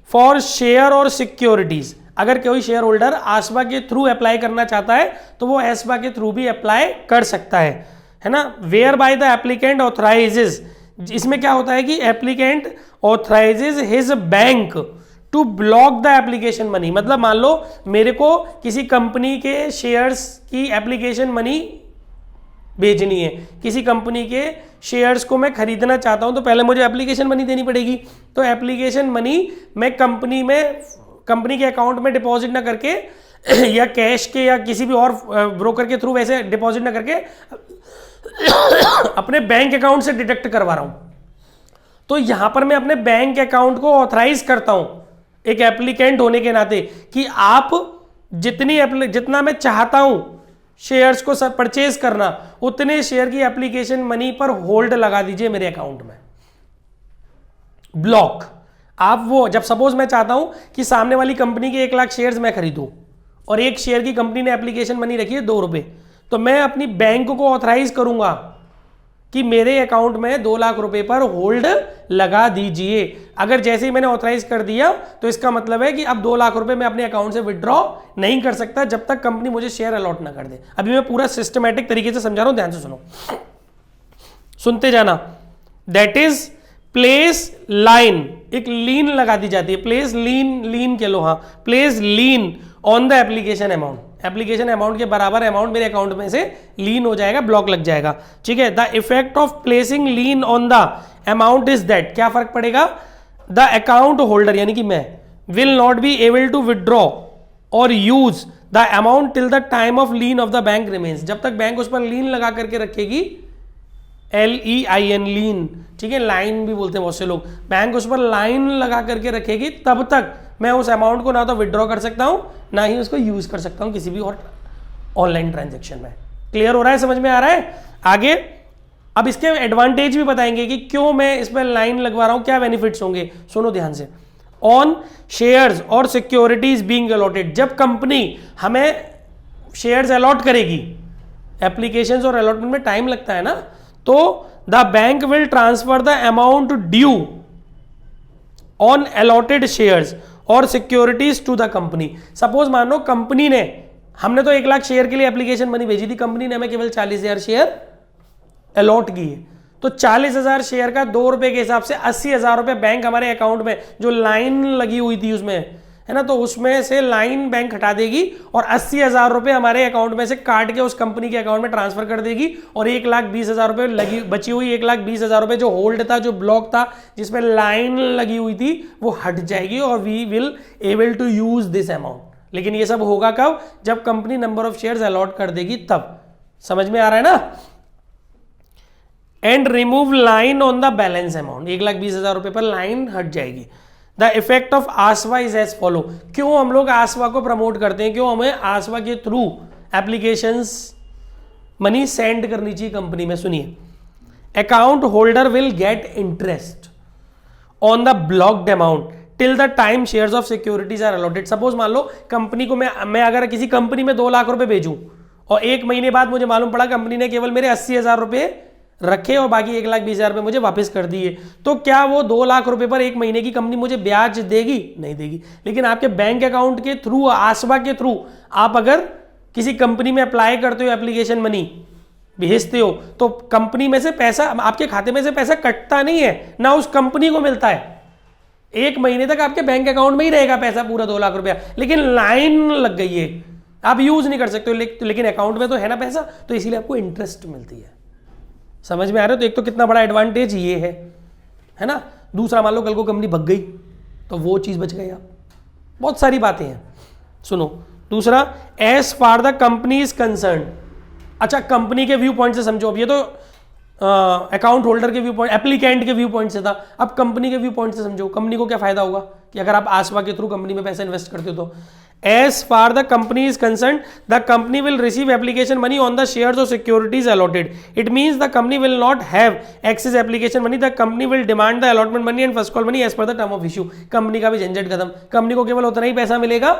for share और सिक्योरिटीज। अगर कोई शेयर होल्डर आसबा के थ्रू अप्लाई करना चाहता है तो वो एसबा के थ्रू भी अप्लाई कर सकता है ना। Whereby the applicant authorises, इसमें क्या होता है कि applicant authorises his bank to block the application money. मतलब मान लो मेरे को किसी कंपनी के शेयर्स की एप्लीकेशन मनी भेजनी है, किसी कंपनी के शेयर्स को मैं खरीदना चाहता हूं तो पहले मुझे एप्लीकेशन मनी देनी पड़ेगी। तो एप्लीकेशन मनी मैं कंपनी के अकाउंट में डिपॉजिट ना करके या कैश के या किसी भी और ब्रोकर के थ्रू वैसे डिपॉजिट ना करके अपने बैंक अकाउंट से डिडक्ट करवा रहा हूं। तो यहां पर मैं अपने बैंक अकाउंट को ऑथराइज करता हूं एक एप्लीकेंट होने के नाते कि आप जितना मैं चाहता हूं शेयर्स को परचेज करना, उतने शेयर की एप्लीकेशन मनी पर होल्ड लगा दीजिए मेरे अकाउंट में। ब्लॉक, आप वो जब सपोज मैं चाहता हूं कि सामने वाली कंपनी के 1 लाख शेयर्स मैं खरीदूं और एक शेयर की कंपनी ने एप्लीकेशन मनी रखी है 2 रुपए, तो मैं अपनी बैंक को ऑथराइज करूंगा कि मेरे अकाउंट में 2 लाख रुपए पर होल्ड लगा दीजिए। अगर जैसे ही मैंने ऑथराइज कर दिया तो इसका मतलब है कि अब 2 लाख रुपए मैं अपने अकाउंट से विड्रॉ नहीं कर सकता जब तक कंपनी मुझे शेयर अलॉट ना कर दे। अभी मैं पूरा सिस्टमैटिक तरीके से समझा रहा हूं, ध्यान से सुनो, सुनते जाना। दैट इज प्लेस लाइन, एक लीन लगा दी जाती है, प्लेस लीन के लो, हाँ, place lien on the application amount. Application amount के बराबर अमाउंट मेरे अकाउंट में से लीन हो जाएगा, ब्लॉक लग जाएगा, ठीक है। The effect of placing lien on the amount is that, क्या फर्क पड़ेगा, द अकाउंट होल्डर यानी कि मैं will not be able to withdraw और use the amount till the time of lien of the bank remains. जब तक bank उस पर लीन लगा करके रखेगी, LEIN लीन, ठीक है, लाइन भी बोलते हैं बहुत से लोग, बैंक उस पर लाइन लगा करके रखेगी तब तक मैं उस अमाउंट को ना तो विड्रॉ कर सकता हूं ना ही उसको यूज कर सकता हूं किसी भी और ऑनलाइन ट्रांजैक्शन में। क्लियर हो रहा है, समझ में आ रहा है आगे। अब इसके एडवांटेज भी बताएंगे कि क्यों मैं इस पर लाइन लगवा रहा हूं, क्या बेनिफिट्स होंगे, सुनो ध्यान से। ऑन शेयर्स और सिक्योरिटीज बीइंग अलॉटेड, जब कंपनी हमें शेयर्स अलॉट करेगी, एप्लीकेशंस और अलॉटमेंट में टाइम लगता है ना, तो the bank will transfer the amount due on allotted shares और securities to the company. Suppose मान लो कंपनी ने, हमने तो 1 लाख शेयर के लिए एप्लीकेशन मनी भेजी थी, कंपनी ने हमें केवल 40,000 शेयर अलॉट किए, तो 40,000 शेयर का 2 रुपए के हिसाब से 80,000 रुपए बैंक हमारे अकाउंट में जो लाइन लगी हुई थी उसमें, है ना, तो उसमें से लाइन बैंक हटा देगी और 80,000 रुपए हमारे अकाउंट में से काट के उस कंपनी के अकाउंट में ट्रांसफर कर देगी और 1,20,000 रुपए लगी बची हुई 1,20,000 रुपए जो होल्ड था, जो ब्लॉक था, जिसमें लाइन लगी हुई थी, वो हट जाएगी और we will able to use this amount. लेकिन ये सब होगा कब, जब company number of shares allot कर देगी तब। समझ में आ रहा है ना। And remove lien on the balance amount, 1,20,000 रुपए पर लाइन हट जाएगी। The effect of ASBA is as follow, क्यों हम लोग आसवा को प्रमोट करते हैं, क्यों हमें आसवा के थ्रू एप्लीकेशंस मनी सेंड करनी चाहिए कंपनी में, सुनिए। Account holder will get interest on the blocked amount till the time shares of securities are allotted. Suppose मान लो कंपनी को मैं अगर किसी कंपनी में 2 लाख रुपए भेजूं और 1 महीने बाद मुझे मालूम पड़ा कंपनी ने केवल मेरे 80,000 रुपए रखे और बाकी 1,20,000 रुपए मुझे वापस कर दिए, तो क्या वो 2 लाख रुपए पर 1 महीने की कंपनी मुझे ब्याज देगी? नहीं देगी। लेकिन आपके बैंक अकाउंट के थ्रू, आसवा के थ्रू आप अगर किसी कंपनी में अप्लाई करते हो, एप्लीकेशन मनी भेजते हो, तो कंपनी में से पैसा, आपके खाते में से पैसा कटता नहीं है, ना उस कंपनी को मिलता है। 1 महीने तक आपके बैंक अकाउंट में ही रहेगा पैसा पूरा 2 लाख रुपया, लेकिन लाइन लग गई है, आप यूज नहीं कर सकते हो, लेकिन अकाउंट में तो है ना पैसा, तो इसीलिए आपको इंटरेस्ट मिलती है। समझ में आ रहा है। तो एक तो कितना बड़ा एडवांटेज ये है ना। दूसरा, मान लो कल को कंपनी भग गई तो वो चीज बच गई। आप बहुत सारी बातें हैं, सुनो। दूसरा, as far the company is concern, अच्छा कंपनी के व्यू पॉइंट से समझो। अब ये तो अकाउंट होल्डर के व्यू पॉइंट, एप्लीकेंट के व्यू पॉइंट से था, अब कंपनी के व्यू पॉइंट से समझो। कंपनी को क्या फायदा होगा कि अगर आप आसवा के थ्रू कंपनी में पैसा इन्वेस्ट करते हो तो As far the company is concerned, the company will receive application money on the shares or securities allotted. It means the company will not have excess application money. The company will demand the allotment money and first call money as per the term of issue. Company का भी झंझट खत्म. Company को केवल उतना ही पैसा मिलेगा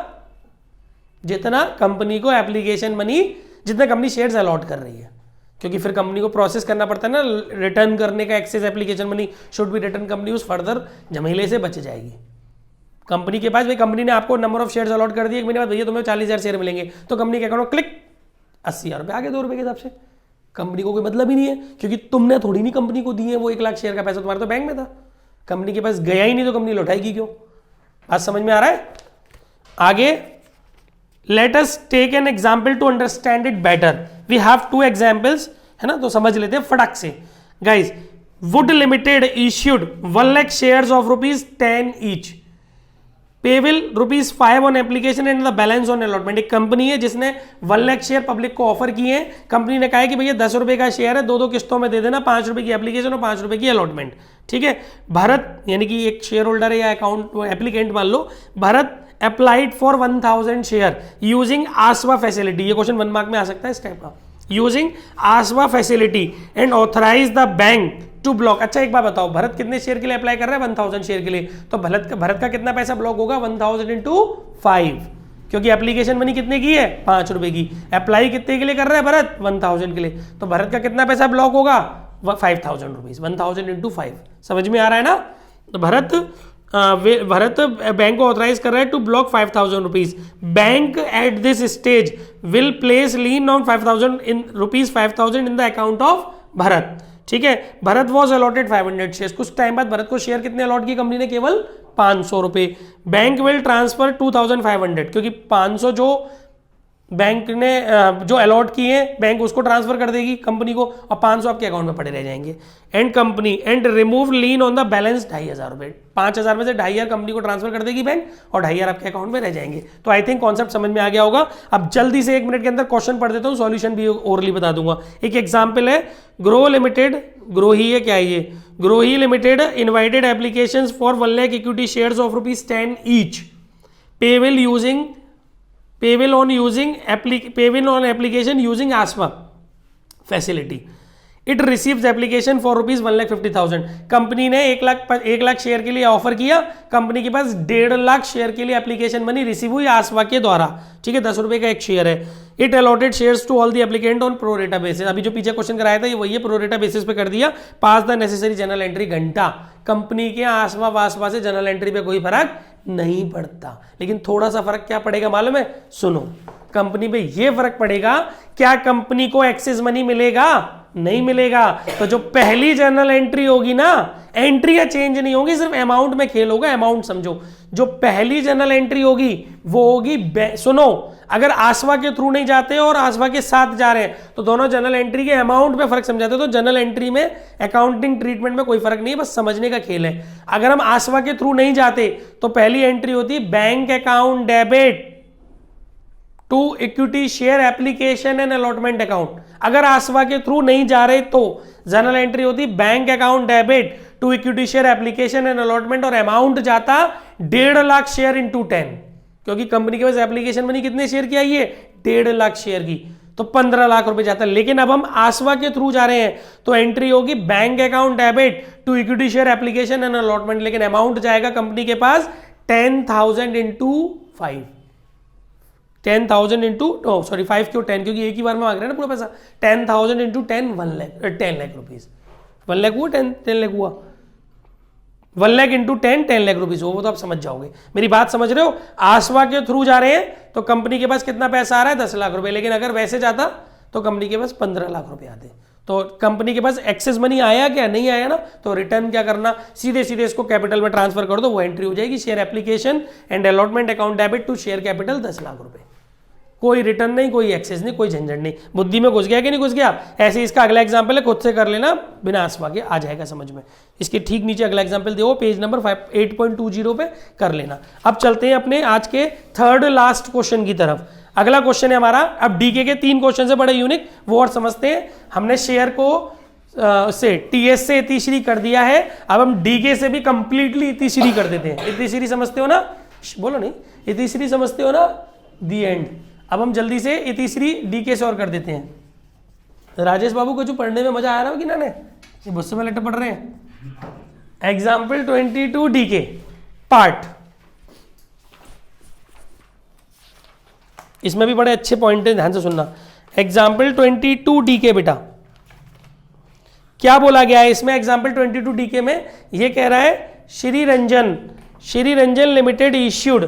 जितना कंपनी को एप्लीकेशन मनी, जितना कंपनी शेयर्स अलॉट कर रही है, क्योंकि फिर कंपनी को प्रोसेस करना पड़ता है ना रिटर्न करने का. Excess application money should be return. Company उस फर्दर झमेले से बच जाएगी. कंपनी के पास भाई कंपनी ने आपको नंबर ऑफ शेयर्स अलॉट कर दिए, एक महीने बाद भैया तुम्हें 40,000 शेयर मिलेंगे, तो कंपनी के अकाउंट में क्लिक 80,000 रुपये आ गए 2 रुपये के हिसाब से. कंपनी को कोई मतलब ही नहीं है, क्योंकि तुमने थोड़ी नहीं कंपनी को दी है वो 1 लाख शेयर का पैसा, तुम्हारा तो बैंक में था, कंपनी के पास गया ही नहीं, तो कंपनी लौटाएगी क्यों? बात समझ में आ रहा है? आगे let us take an example to understand it better. We have 2 examples, है ना, तो समझ लेते हैं फटाक से. Guys, wood limited issued 1 lakh shares of ₹10 each. Payable ₹5 on application and the balance on allotment. एक कंपनी है जिसने 1 लाख शेयर पब्लिक को ऑफर किए हैं. कंपनी ने कहा है कि भैया 10 रुपए का शेयर है, 2 किस्तों में दे देना, 5 रुपए की एप्लीकेशन और 5 रुपए की अलॉटमेंट. ठीक है. भरत यानी कि एक शेयर होल्डर है या अकाउंट एप्लीकेंट मान लो, Bharat applied for 1000 share using ASBA facility. ये क्वेश्चन 1 मार्क में आ सकता है इस टाइप का. Using ASBA facility and authorise the bank to block. अच्छा एक बात बताओ, भरत कितने शेयर के लिए अप्लाई कर रहा है? 1000 शेयर के लिए. तो भरत का कितना पैसा ब्लॉक होगा? 1000 into 5, क्योंकि एप्लीकेशन मनी कितने की है? 5 रुपए की. अप्लाई कितने के लिए कर रहा है भरत? 1000 के लिए. तो भरत का कितना पैसा ब्लॉक होगा? 5000 रुपीज. 1000 into 5. समझ में आ रहा है ना? तो भरत बैंक को ऑथराइज कर रहा है to block 5000 rupees. Bank at this stage will place lien on 5000 in the account of Bharat. ठीक है. Bharat was allotted 500 share. कुछ टाइम बाद भरत को शेयर कितने अलॉट किए कंपनी ने? केवल 500 रुपए. बैंक विल ट्रांसफर 2500, क्योंकि 500 जो बैंक ने जो अलॉट किए बैंक उसको ट्रांसफर कर देगी कंपनी को, और 500 आपके अकाउंट में पड़े रह जाएंगे. And company and remove lean on the balance 2500 रुपए. 5000 में से 2500 कंपनी को ट्रांसफर कर देगी बैंक, और 2500 आपके अकाउंट में रह जाएंगे. तो आई थिंक कॉन्सेप्ट समझ में आ गया होगा. अब जल्दी से 1 मिनट के अंदर क्वेश्चन पढ़ देता हूँ, सॉल्यूशन भी ओरली बता दूंगा. एक एग्जाम्पल है, ग्रो लिमिटेड, ग्रोही है क्या है ये? ग्रोही limited invited application for 1 lakh equity shares of ₹10 each. Payable on application using ASVA facility. It receives application for ₹1,50,000. Company ने 1 लाख शेयर के लिए ऑफर किया, कंपनी के पास 1.5 लाख शेयर के लिए एप्लीकेशन मनी रिसीव हुई आसवा के द्वारा. ठीक है. 10 रुपए का एक शेयर है. It allotted shares to all the applicant on pro rata basis. अभी जो पीछे क्वेश्चन कराया था ये वही है, प्रोरेटा बेसिस पे कर दिया. पास द नेसेसरी जनरल एंट्री. घंटा कंपनी के आसवा वासवा से जनरल एंट्री पे कोई फर्क नहीं पड़ता, लेकिन थोड़ा सा फर्क क्या पड़ेगा मालूम है? सुनो, कंपनी पे ये फर्क पड़ेगा, क्या कंपनी को एक्सेस मनी मिलेगा? नहीं मिलेगा. तो जो पहली जनरल एंट्री होगी ना, एंट्रियां चेंज नहीं होगी, सिर्फ अमाउंट में खेल होगा. अमाउंट समझो, जो पहली जनरल एंट्री होगी वो होगी, सुनो, अगर आसवा के थ्रू नहीं जाते और आसवा के साथ जा रहे हैं तो दोनों जनरल एंट्री के अमाउंट में फर्क समझाते. तो जनरल एंट्री में अकाउंटिंग ट्रीटमेंट में कोई फर्क नहीं है, बस समझने का खेल है. अगर हम आसवा के थ्रू नहीं जाते तो पहली एंट्री होती है bank account debit to equity share application and allotment account. अगर आसवा के थ्रू नहीं जा रहे तो जनरल एंट्री होती bank account debit to equity share application and allotment, और अमाउंट जाता 1.5 लाख शेयर इंटू 10, क्योंकि कंपनी के पास एप्लीकेशन मनी कितने शेयर की आई है? 1.5 लाख शेयर की, तो 15 लाख रुपए जाता है. लेकिन अब हम आसवा के थ्रू जा रहे हैं तो एंट्री होगी bank account debit to equity share application and allotment, लेकिन अमाउंट जाएगा कंपनी के पास 10,000 into 5. 10,000 into 5 क्यों 10, क्योंकि एक ही बार में मांग रहे हैं ना पूरा पैसा. 10,000 into 10 1 लाख 10 लाख रुपीज. 1 लाख हुआ 10 लाख हुआ. 1 लाख इंटू 10 लाख रुपीज हो, वो तो आप समझ जाओगे. मेरी बात समझ रहे हो? आसवा के थ्रू जा रहे हैं तो कंपनी के पास कितना पैसा आ रहा है? 10 लाख रुपए. लेकिन अगर वैसे जाता तो कंपनी के पास 15 लाख रुपए आते. तो कंपनी के पास एक्सेस मनी आया क्या? नहीं आया ना. तो रिटर्न क्या करना? सीधे सीधे इसको कैपिटल में ट्रांसफर कर दो, वो एंट्री हो जाएगी share application and allotment account debit to share capital 10 lakh रुपए. कोई रिटर्न नहीं, कोई एक्सेस नहीं, कोई झंझट नहीं. बुद्धि में घुस गया कि नहीं घुस गया? ऐसे इसका अगला एग्जांपल है, खुद से कर लेना, बिना आसवा के आ जाएगा समझ में. इसके ठीक नीचे अगला एग्जांपल देखो, पेज नंबर 8.20 पे कर लेना. अब चलते हैं अपने आज के थर्ड लास्ट क्वेश्चन की तरफ. अगला क्वेश्चन है हमारा, अब डीके के 3 क्वेश्चन है बड़े यूनिक, वो और समझते हैं. हमने शेयर को से टीएस से इतिश्री कर दिया है, अब हम डीके से भी कंप्लीटली इतिश्री कर देते हैं. इतिश्री समझते हो ना? बोलो नहीं, इतिश्री समझते हो ना? दी एंड। अब हम जल्दी से ये तीसरी डीके से और कर देते हैं। राजेश बाबू को जो पढ़ने में मजा आ रहा हो कि ना ने, ये मुझसे पहले पढ़ रहे हैं। एग्जाम्पल 22 डीके पार्ट, इसमें भी बड़े अच्छे पॉइंट हैं, ध्यान से सुनना। एग्जाम्पल 22 डीके बेटा क्या बोला गया है इसमें? एग्जाम्पल 22 डीके में ये कह रहा है Shri Ranjan limited issued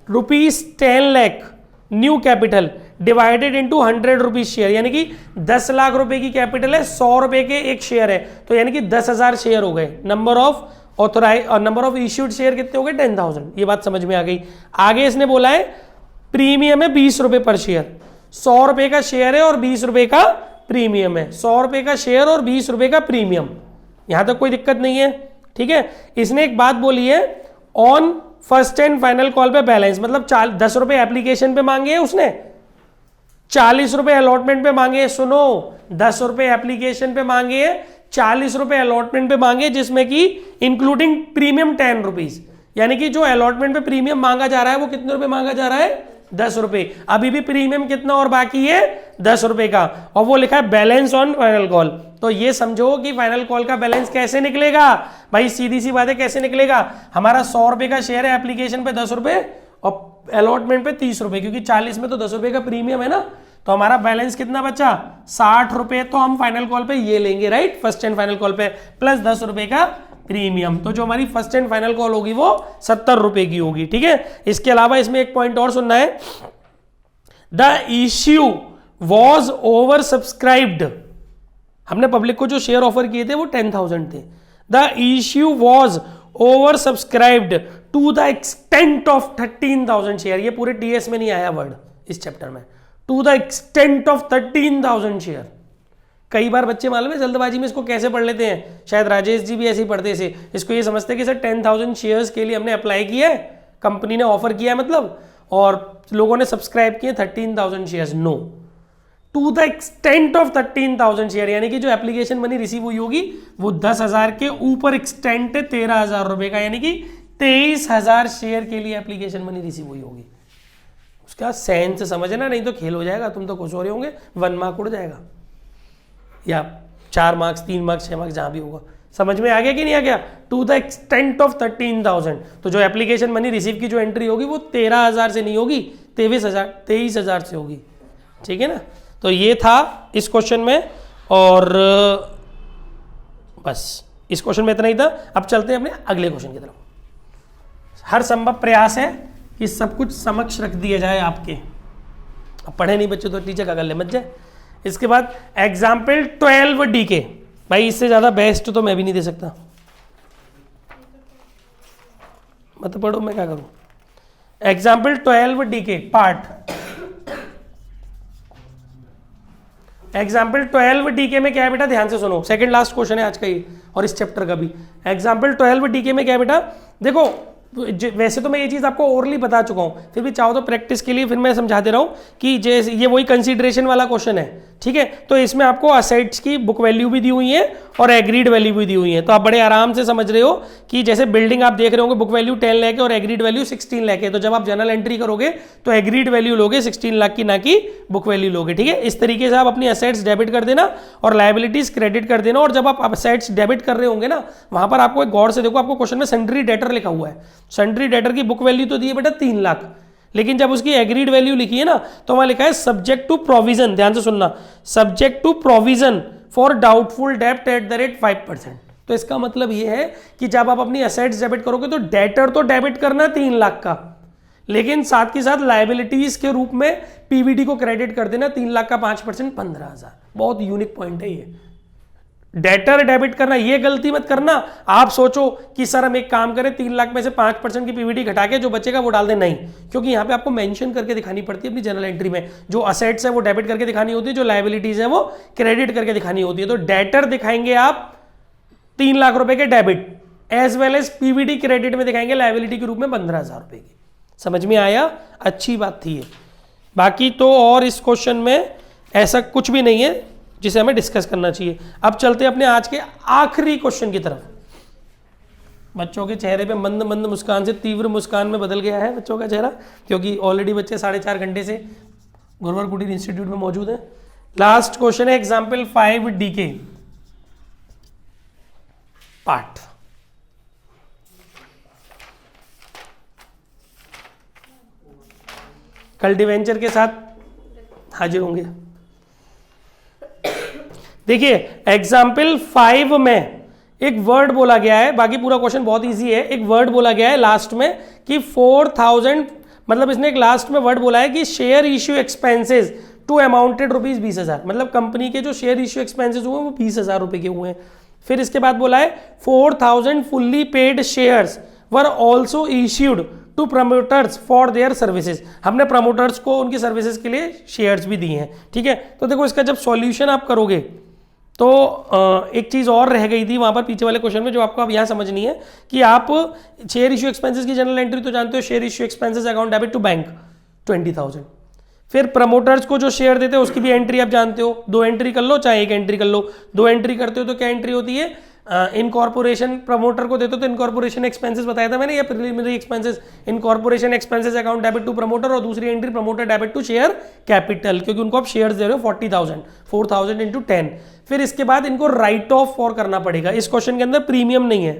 ₹10 lakh new capital divided into 100 rupees share, यानी कि 10 लाख रुपए की कैपिटल है, 100 रुपए के एक शेयर है, तो यानी कि 10,000 शेयर हो गए। नंबर ऑफ इश्यूड शेयर कितने हो गए? 10,000। ये बात समझ में आ गई। आगे इसने बोला है प्रीमियम है 20 रुपए पर शेयर, 100 रुपए का शेयर है और 20 रुपए का प्रीमियम है, 100 रुपए का शेयर और 20 रुपए का प्रीमियम। यहां तक कोई दिक्कत नहीं है, ठीक है। इसने एक बात बोली है, on first and final call पे बैलेंस, मतलब 10 रुपए एप्लीकेशन पे मांगे है उसने, 40 रुपए अलॉटमेंट पे मांगे। सुनो, 10 रुपए एप्लीकेशन पे मांगे हैं, 40 रुपए अलॉटमेंट पे मांगे, जिसमें कि इंक्लूडिंग प्रीमियम 10 रुपीज, यानी कि जो अलॉटमेंट पे प्रीमियम मांगा जा रहा है वो कितने रुपए मांगा जा रहा है? 10 रुपए। अभी भी प्रीमियम कितना और बाकी है? 10 रुपए का, और वो लिखा है बैलेंस ऑन फाइनल कॉल। तो ये समझो कि फाइनल कॉल का बैलेंस कैसे निकलेगा भाई, सीधी सी बात है, कैसे निकलेगा? हमारा 100 रुपए का शेयर है, एप्लीकेशन पे 10 रुपए और अलॉटमेंट पे 30 रुपए, क्योंकि 40 में तो 10 रुपए का प्रीमियम है ना, तो हमारा बैलेंस कितना बचा? 60 रुपए। तो हम फाइनल कॉल पे ये लेंगे, right, first and final call पे, प्लस 10 रुपए का प्रीमियम। तो जो हमारी फर्स्ट एंड फाइनल कॉल होगी वो 70 रुपए की होगी, ठीक है। इसके अलावा इसमें एक पॉइंट और सुनना है, the issue was over subscribed. हमने पब्लिक को जो शेयर ऑफर किए थे वो 10,000 थे। The issue was over subscribed to the extent of 13,000 share. ये पूरे टीएस में नहीं आया वर्ड इस चैप्टर में, to the extent of 13,000 share. कई बार बच्चे मालूम है जल्दबाजी में इसको कैसे पढ़ लेते हैं, शायद राजेश जी भी ऐसे ही पढ़ते थे। इसको ये समझते हैं कि सर 10,000 शेयर्स के लिए हमने अप्लाई किया है, कंपनी ने ऑफर किया है मतलब, और लोगों ने सब्सक्राइब किए 13,000 shares. No, to the extent of 13,000 share, यानी कि जो एप्लीकेशन मनी रिसीव हुई होगी वो 10,000 के ऊपर एक्सटेंट है 13,000 रुपए का, यानी कि 23,000 शेयर के लिए एप्लीकेशन मनी रिसीव हुई होगी। उसका सेंस समझना, नहीं तो खेल हो जाएगा, तुम तो खुश हो रहे होंगे, 1 मार्क उड़ जाएगा, या 4 मार्क्स, 3 मार्क्स, 6 मार्क्स, जहां भी होगा। समझ में आ गया कि नहीं आ गया? टू द एक्सटेंट ऑफ 13,000, तो जो एप्लीकेशन मनी रिसीव की जो एंट्री होगी वो 13,000 से नहीं होगी, 23,000 से होगी, ठीक है ना। तो ये था इस क्वेश्चन में, और बस इस क्वेश्चन में इतना ही था। अब चलते हैं अपने अगले क्वेश्चन की तरफ। हर संभव प्रयास है कि सब कुछ समक्ष रख दिया जाए आपके, अब पढ़े नहीं बच्चे तो टीचर का गले मत जाए। इसके बाद एग्जाम्पल 12 डीके, भाई इससे ज्यादा बेस्ट तो मैं भी नहीं दे सकता, मत पढ़ो, मैं क्या करूं। Example 12 DK part, example 12 DK में क्या है बेटा, ध्यान से सुनो, सेकंड लास्ट क्वेश्चन है आज का ये और इस चैप्टर का भी। एग्जाम्पल 12 डीके में क्या है बेटा, देखो वैसे तो मैं ये चीज आपको ओरली बता चुका हूं, फिर भी चाहो तो प्रैक्टिस के लिए फिर मैं समझा दे रहा हूं कि जैसे ये वही कंसीडरेशन वाला क्वेश्चन है, ठीक है। तो इसमें आपको असेट्स की बुक वैल्यू भी दी हुई है और एग्रीड वैल्यू भी दी हुई है, तो आप बड़े आराम से समझ रहे हो कि जैसे बिल्डिंग आप देख रहे होंगे बुक वैल्यू 10 लाख है और एग्रीड वैल्यू 16 लाख है, तो जब आप जनरल एंट्री करोगे तो एग्रीड वैल्यू लोगे 16 लाख की, ना कि बुक वैल्यू लोगे, ठीक है। इस तरीके से आप अपनी असेट्स डेबिट कर देना और लायबिलिटीज क्रेडिट कर देना, और जब आप असेट्स डेबिट कर रहे होंगे ना, वहां पर आपको एक गौर से देखो, आपको क्वेश्चन में सन्ड्री डेटर लिखा हुआ है, सन्ड्री डेटर की बुक वैल्यू तो दी है बेटा 3 लाख, लेकिन जब उसकी एग्रीड वैल्यू लिखी है ना तो वहां लिखा है सब्जेक्ट टू प्रोविजन, ध्यान से सुनना, subject to provision for doubtful डेब्ट एट द रेट 5%। तो इसका मतलब ये है कि जब आप अपनी असेट्स डेबिट करोगे तो डेटर तो डेबिट करना 3 लाख का, लेकिन साथ के साथ लायबिलिटीज के रूप में पीवीडी को क्रेडिट कर देना 3 लाख का 5% 15,000। बहुत यूनिक पॉइंट है ये, डेटर डेबिट करना, ये गलती मत करना। आप सोचो कि सर हम एक काम करें 3 लाख में से 5% की पीवीडी घटा के जो बचेगा वो डाल दें, नहीं, क्योंकि यहाँ पे आपको मेंशन करके दिखानी पड़ती है अपनी जनरल एंट्री में, जो असेट्स है वो डेबिट करके दिखानी होती है, जो लायबिलिटीज है वो क्रेडिट करके दिखानी होती है। तो डेटर दिखाएंगे आप 3 लाख रुपए के debit, as well as PVD credit में दिखाएंगे लायबिलिटी के रूप में 15,000 रुपए की। समझ में आया? अच्छी बात थी ये। बाकी तो और इस क्वेश्चन में ऐसा कुछ भी नहीं है जिसे हमें डिस्कस करना चाहिए। अब चलते हैं अपने आज के आखिरी क्वेश्चन की तरफ। बच्चों के चेहरे पे मंद मंद मुस्कान से तीव्र मुस्कान में बदल गया है बच्चों का चेहरा, क्योंकि ऑलरेडी बच्चे 4.5 घंटे से गुरुवर कुटीर इंस्टीट्यूट में मौजूद है। लास्ट क्वेश्चन है एग्जाम्पल 5 DK पार्ट। कल डिवेंचर के साथ हाजिर होंगे। देखिए एग्जाम्पल 5 में एक वर्ड बोला गया है, बाकी पूरा क्वेश्चन बहुत इजी है। एक वर्ड बोला गया है लास्ट में कि 4000, मतलब इसने एक लास्ट में वर्ड बोला है कि share issue expenses to amounted rupees 20,000, मतलब कंपनी के जो शेयर इश्यू एक्सपेंसेस हुए वो 20,000 रुपए के हुए हैं। फिर इसके बाद बोला है 4000 fully paid shares were also issued to promoters for their services. हमने प्रमोटर्स को उनकी सर्विसेज के लिए शेयर्स भी दिए हैं, ठीक है। तो देखो इसका जब सॉल्यूशन आप करोगे तो एक चीज़ और रह गई थी वहाँ पर पीछे वाले क्वेश्चन में, जो आपको अब यहाँ समझनी है कि आप शेयर इश्यू एक्सपेंसेस की जनरल एंट्री तो जानते हो, share issue expenses account debit to bank 20,000। फिर प्रमोटर्स को जो शेयर देते हैं उसकी भी एंट्री आप जानते हो, 2 एंट्री कर लो चाहे 1 एंट्री कर लो। 2 एंट्री करते हो तो क्या एंट्री होती है, इनकॉर्पोरेशन प्रमोटर को देते हो तो इनकॉर्पोरेशन एक्सपेंसेस बताया था मैंने, या preliminary expenses, incorporation expenses account debit to promoter, और दूसरी entry promoter debit to share capital, क्योंकि उनको आप शेयर्स दे रहे हो 40,000, 4,000 इंटू 10। फिर इसके बाद इनको राइट ऑफ फॉर करना पड़ेगा। इस क्वेश्चन के अंदर प्रीमियम नहीं है,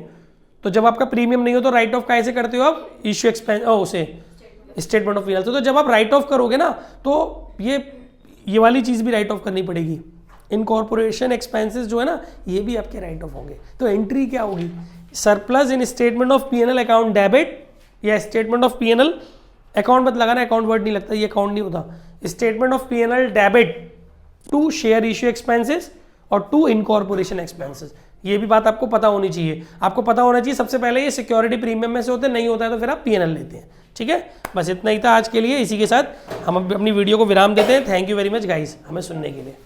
तो जब आपका प्रीमियम नहीं हो तो राइट ऑफ कैसे करते हो आप, इश्यू एक्सपेंस उसे स्टेटमेंट ऑफ पीएनएल। तो जब आप राइट ऑफ करोगे ना तो ये वाली चीज भी राइट ऑफ करनी पड़ेगी। इनकॉर्पोरेशन एक्सपेंसेस जो है ना ये भी आपके राइट ऑफ होंगे। तो एंट्री क्या होगी, surplus in statement of PNL account debit, या स्टेटमेंट ऑफ पीएनएल अकाउंट मत लगाना, अकाउंट वर्ड नहीं लगता, ये अकाउंट नहीं होता। Statement of PNL debit to share issue expenses और टू इनकॉर्पोरेशन एक्सपेंसेस। ये भी बात आपको पता होनी चाहिए। आपको पता होना चाहिए सबसे पहले ये सिक्योरिटी प्रीमियम में से होते, नहीं होता है तो फिर आप पीएनएल लेते हैं, ठीक है। बस इतना ही था आज के लिए। इसी के साथ हम अपनी वीडियो को विराम देते हैं। Thank you very much guys हमें सुनने के लिए।